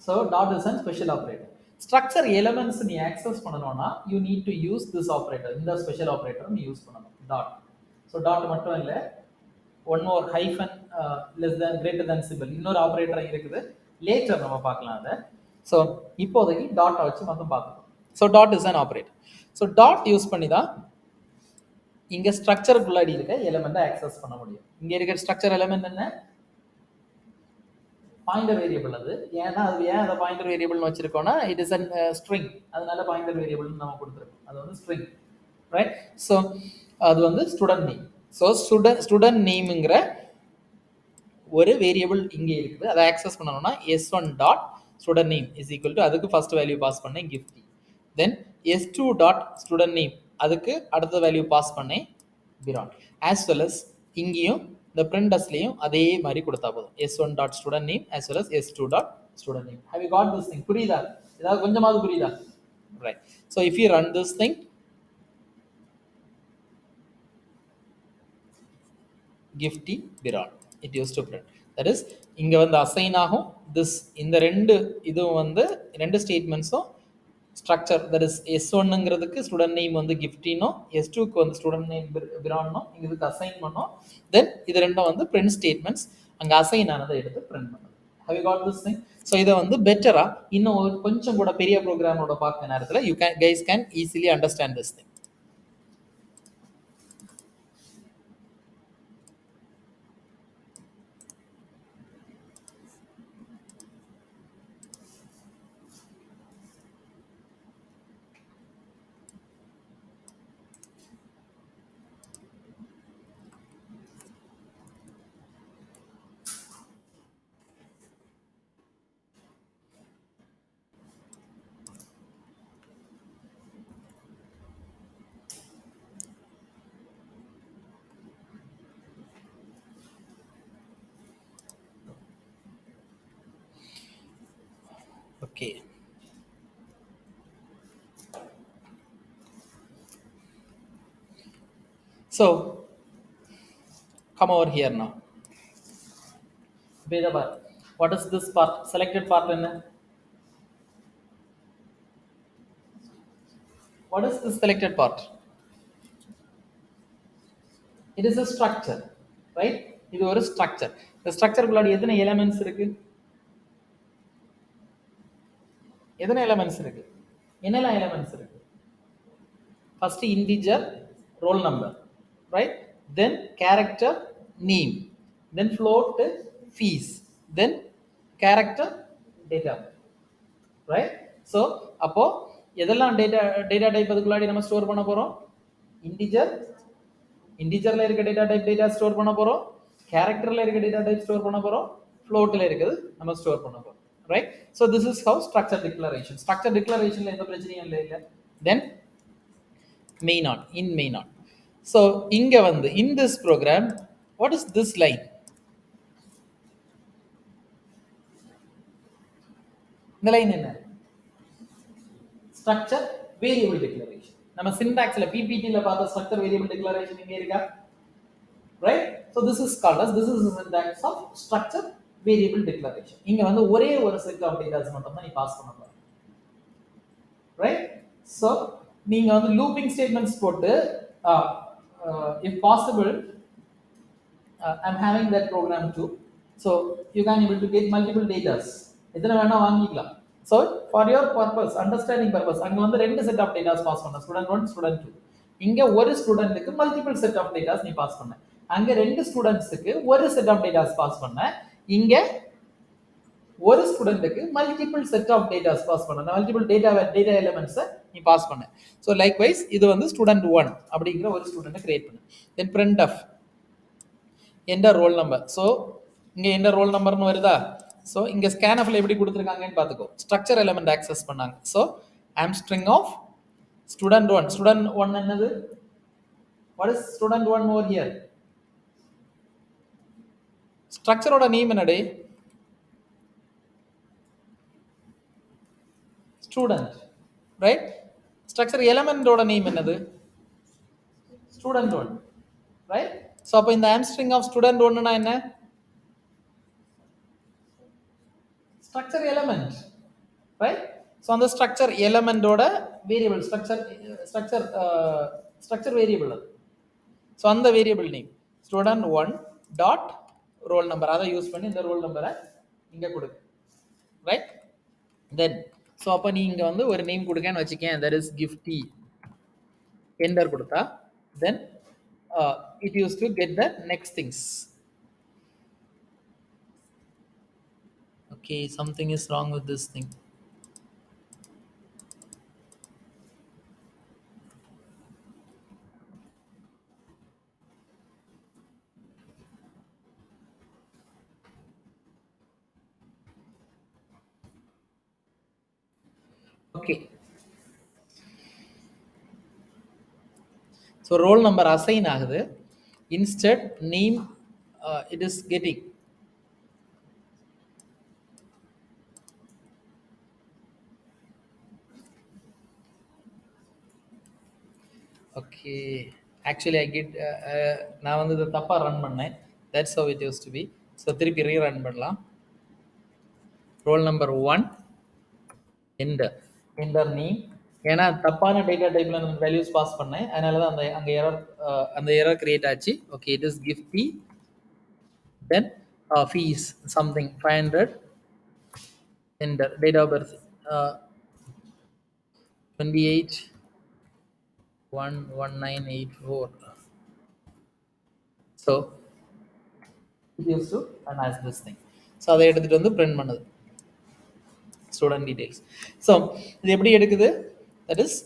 so dot is an special operator. structure elements நீ access பண்ணனும்னா you need to use this operator, இந்த special operator நீ use பண்ணனும், dot. so dot மட்டும் இல்ல, one more hyphen less than greater than symbol இன்னொரு operator இருக்குது, later நம்ம பார்க்கலாம் அத. so இப்போதைக்கு டாட் வச்சு மட்டும் பார்க்கலாம். So dot is an operator. So dot use பண்ணி தான் இங்கே ஸ்ட்ரக்சருக்குள்ளாடி இருக்க எலிமெண்ட்டை ஆக்சஸ் பண்ண முடியும். இங்கே இருக்கிற ஸ்ட்ரக்சர் எலிமெண்ட் என்ன? Pointer variable. அது ஏன்னா அது ஏன் அதை பாயிண்டர் வேரியபிள்னு வச்சிருக்கோம்னா இட் இஸ் அன் ஸ்ட்ரிங், அதனால பாயிண்டர் வேரியபிள்னு நம்ம கொடுத்துருக்கோம். அது வந்து ஸ்ட்ரிங், ரைட்? ஸோ அது வந்து ஸ்டூடெண்ட் நேம். ஸோ ஸ்டூடெண்ட் நேமுங்கிற ஒரு வேரியபிள் இங்கே இருக்குது. அதை ஆக்சஸ் பண்ணணும்னா s1 dot student name is equal to அதுக்கு ஃபர்ஸ்ட் வேல்யூ பாஸ் பண்ணேன் Gifty, then s2 dot student name அதுக்கு அடுத்த வேல்யூ பாஸ் பண்ணேன் பிரான், ஆஸ் வெல் அஸ் இங்கேயும் இந்த பிரிண்டஸ்லையும் அதே மாதிரி கொடுத்தா போதும் s1 dot student name as well as s2 dot student name. Have you got this thing? புரியுதா? ஏதாவது கொஞ்சமாவது புரியுதா? Right. So if you run this thing, gifty biran it used to print, that is இங்க வந்து assign ஆகும் this. இந்த ரெண்டு இதுவும் வந்து ரெண்டு ஸ்டேட்மெண்ட்ஸும் ஸ்ட்ரக்சர், தட் இஸ் s1ங்கிறதுக்கு ஸ்டூடெண்ட் நேம் வந்து கிஃப்டினும் s2க்கு வந்து ஸ்டூடெண்ட் நேம் பிரானும் இதுக்கு அசைன் பண்ணோம். தென் இது ரெண்டும் வந்து பிரிண்ட் ஸ்டேட்மெண்ட்ஸ், அங்கே அசைன் ஆனதை எடுத்து பிரிண்ட் பண்ணுது. Have you got this thing? So இதை வந்து பெட்டரா இன்னும் கொஞ்சம் கூட பெரிய ப்ரோக்ராமோட பார்க்குற நேரத்தில் you can guys can easily understand this thing. Okay. So come over here now. Vedabar, what is this part? Selected part in? What is this selected part? It is a structure, right? இது ஒரு structure. இந்த ஸ்ட்ரக்சருக்குள்ளாடி எத்தனை elements இருக்கு? எத்தனை elements இருக்கு? என்னெல்லாம் elements இருக்கு? First integer roll number, right? Then character name, then float fees, then character data, right? So அப்போ எதெல்லாம் டேட்டா டைப் அதுக்குள்ளாடி நம்ம ஸ்டோர் பண்ண போறோம்? இன்டிஜர்ல இருக்க டேட்டா டைப் டேட்டா ஸ்டோர் பண்ண போறோம், கேரக்டர்ல இருக்க டேட்டா டைப் ஸ்டோர் பண்ண போறோம், ஃப்ளோட்ல இருக்குது நம்ம ஸ்டோர் பண்ண போறோம், right? So this is how structure declaration. Structure டிக்ளரேஷன்ல எந்த பிரச்சனையும் இல்லை. Then main on, in main on. So இங்க வந்து in this program what is this line? இந்த லைன் என்ன? Structure variable declaration. நம்ம சின்டாக்ஸ்ல பிபிடில பார்த்த ஸ்ட்ரக்சர் வேரியபிள் டிக்ளரேஷன் இங்க இருக்கா, right? So this is called as, this is syntax of structure variable declaration. இங்க வந்து ஒரே ஒரு செட் ஆஃப் டேட்டாஸ் மட்டும் தான் நீ பாஸ் பண்ண போற, ரைட்? ஸோ நீங்க வந்து லூப்பிங் ஸ்டேட்மெண்ட்ஸ் போட்டு if possible I'm having that program too, so you can able to get multiple datas, எத்தனை வேணா வாங்கிக்கலாம். so for your purpose, understanding purpose, அங்க வந்து ரெண்டு செட் ஆஃப் டேட்டாஸ் பாஸ் பண்ண, ஸ்டூடெண்ட் 1 ஸ்டூடெண்ட் 2. இங்க ஒரு ஸ்டூடெண்ட்க்கு மல்டிபிள் செட் ஆஃப் டேட்டாஸ் நீ பாஸ் பண்ண, அங்க ரெண்டு ஸ்டூடெண்ட்ஸ்க்கு ஒரு செட் ஆஃப் டேட்டாஸ் பாஸ் பண்ண, இங்க ஒரு ஸ்டூடெண்ட்க்கு multiple set of datas pass பண்ண, மல்டிபிள் டேட்டா எலிமெண்ட்ஸ் நீ பாஸ் பண்ண. ஸோ லைக்வைஸ் இது வந்து ஸ்டூடெண்ட் 1 அப்படிங்கிற ஒரு ஸ்டூடெண்ட்டை கிரியேட் பண்ணு. Then print of enter roll number. So இங்கே என்டர் ரோல் நம்பர்னு வருதா? ஸோ இங்கே ஸ்கேன்எஃப்ல எப்படி கொடுத்துருக்காங்கன்னு பார்த்துக்கோ. ஸ்ட்ரக்சர் எலிமெண்ட் ஆக்சஸ் பண்ணாங்க. So um string of student 1. Student 1 என்னது? What is student 1 over here? ஸ்ட்ரக்சரோட நேம் என்னடே? Student, right? ஸ்ட்ரக்சர் எலிமெண்டோட நேம் என்னது? Student 1, right? ஸோ அப்போ இந்த ஆம்ஸ்ட்ரிங் ஆஃப் ஸ்டூடெண்ட் 1னா என்ன? Structure element, right? ஸோ அந்த ஸ்ட்ரக்சர் எலிமெண்டோட வேரியபிள் ஸ்ட்ரக்சர் வேரியபிள் அது. ஸோ அந்த variable name student 1 dot roll number, அதை யூஸ் பண்ணி இந்த ரோல் நம்பரை இங்கே கொடுக்கு, ரைட்? தென் ஸோ அப்போ நீ இங்கே வந்து ஒரு நேம் கொடுக்கன்னு வச்சுக்கேன், தட் இஸ் கிஃப்டி, என்டர் கொடுத்தா தென் it used to get the next things. Okay, something is wrong with this thing. Okay, so roll number assign ஆகுது, instead name it is getting. Okay, actually I get நான் வந்து இதை தப்பாக run பண்ணேன், that's how it used to be. So திருப்பி rerun பண்ணலாம். Role number 1 enter name, ஏன்னா தப்பான டேட்டா டைப்ல நம்ம வேல்யூஸ் பாஸ் பண்ணேன், அதனால தான் அந்த எரர் கிரியேட் ஆச்சு. Okay, it is Gifty, then fees something 500, enter date of birth 28/1/1984. So it used to run as this thing. So அதை எடுத்துட்டு வந்து பிரிண்ட் பண்ணுது ஸ்டூடெண்ட் டீடைல்ஸ். ஸோ இது எப்படி எடுக்குது, தட் இஸ்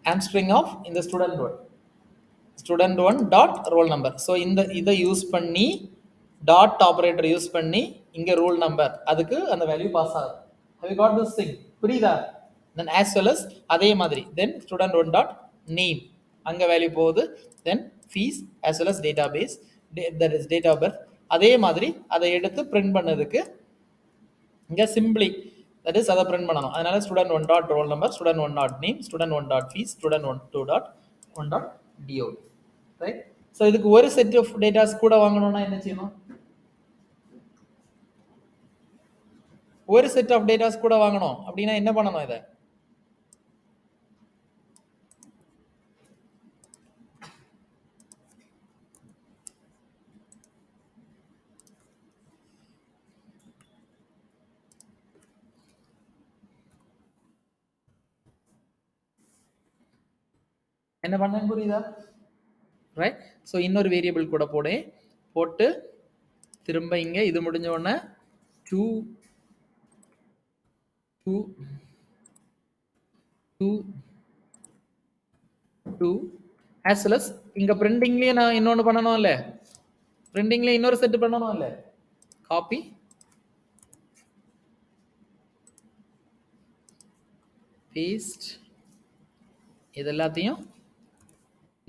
hamstring ஆஃப் இந்த student one dot roll number. So இதை use பண்ணி டாட் ஆப்ரேட்டர் யூஸ் பண்ணி இங்கே ரோல் நம்பர், அதுக்கு அந்த வேல்யூ பாஸ் ஆகுது. have you got this thing? புரியுதா? தென் as well as அதே மாதிரி தென் ஸ்டூடெண்ட் ஒன் டாட் நேம், அங்கே வேல்யூ போகுது. தென் fees as well as database, that is date of birth. அதே மாதிரி அதை எடுத்து பிரிண்ட் பண்ணதுக்கு இங்கே சிம்பிளி தட் இஸ் அதை பிரிண்ட் பண்ணணும். அதனால student one dot roll number, student one dot name, student one dot fees, student one dot DOB, right? So இதுக்கு ஒரு செட் ஆஃப் டேட்டாஸ் கூட வாங்கணும்னா என்ன செய்யணும்? ஒரு செட் ஆஃப் டேட்டாஸ் கூட வாங்கணும் அப்படின்னா என்ன பண்ணணும்? இதை என்ன பண்ணேன்னு புரியுதா? ரைட். ஸோ இன்னொரு வேரியபிள் கூட போட்டு திரும்ப இங்கே இது முடிஞ்ச உடனே 2 as well as இங்கே பிரிண்டிங்லேயே நான் இன்னொன்று பண்ணணும் இல்லை, பிரிண்டிங்லேயே இன்னொரு செட் பண்ணணும் இல்லை, காப்பி பேஸ்ட் இது எல்லாத்தையும்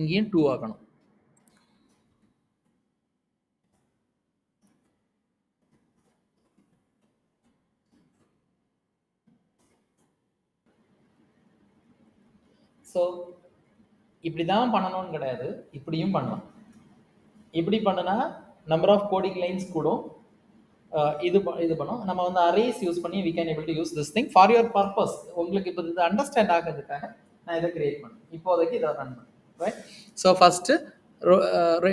இங்கேயும் 2 ஆக்கணும். ஸோ இப்படி தான் பண்ணணும்னு கிடையாது, இப்படியும் பண்ணலாம். இப்படி பண்ணுனா நம்பர் ஆஃப் கோடிங் லைன்ஸ் கூடும். இது பண்ணும். நம்ம வந்து அரேஸ் யூஸ் பண்ணி we can able to use this thing for your purpose. உங்களுக்கு இப்போ இது அண்டர்ஸ்டாண்ட் ஆகிறதுக்காக நான் இதை கிரியேட் பண்ணேன். இப்போதைக்கு இதை ரன் பண்ணேன், right? So first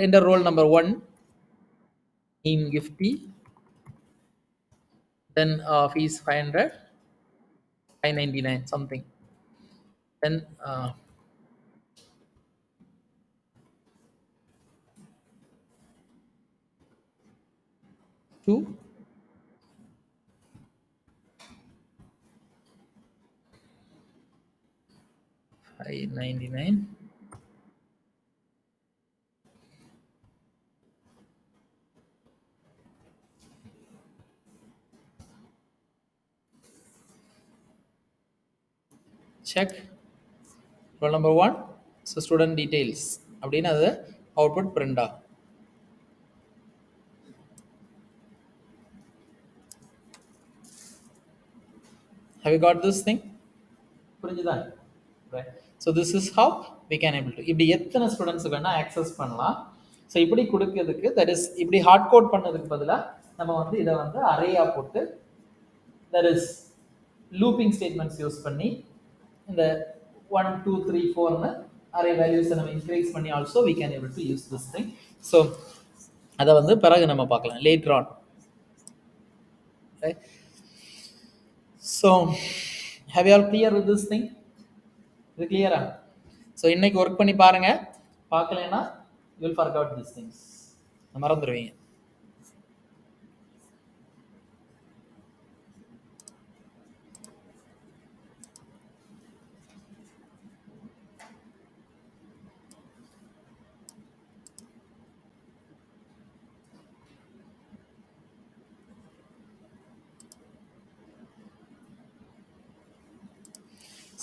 enter roll number 1, name Gifty, then fees 500, 599 something, then 2 599 check roll number 1, so student details அப்படின்னு அது அவுட்புட் பிரிண்ட் ஆகும். have you got this thing? புரிஞ்சுதா? right. so this is how we can able to இப்படி எத்தனை students வேணா access பண்ணலாம். So இப்படி கொடுக்கிறதுக்கு தட் இஸ் இப்படி ஹார்ட் கோட் பண்ணதுக்கு பதிலாக நம்ம வந்து இதை வந்து அரேயா போட்டு that is looping statements use பண்ணி இந்த 1 2 3 4ன்னு அரே வேல்யூஸை நம்ம இன்க்ரீஸ் பண்ணி also we can able to use this thing. So அதை வந்து பிறகு நம்ம பார்க்கலாம் later on. right. So Have you all clear with this thing? இது கிளியரா? ஸோ இன்னைக்கு ஒர்க் பண்ணி பாருங்க. பார்க்கலைன்னா you will forget this things, மறந்துடுவீங்க.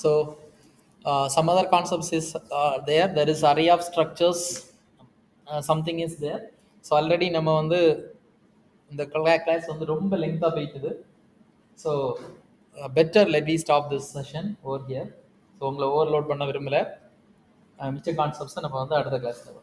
So some other concepts is there. There is array of structures. Something is there. So already நம்ம வந்து இந்த கிளாஸ் வந்து ரொம்ப லெங்க்தாக போயிட்டுது. So better let we stop this session over here. So உங்களை overload பண்ண விரும்பலை. மிச்ச கான்செப்ட்ஸை நம்ம வந்து அடுத்த கிளாஸில்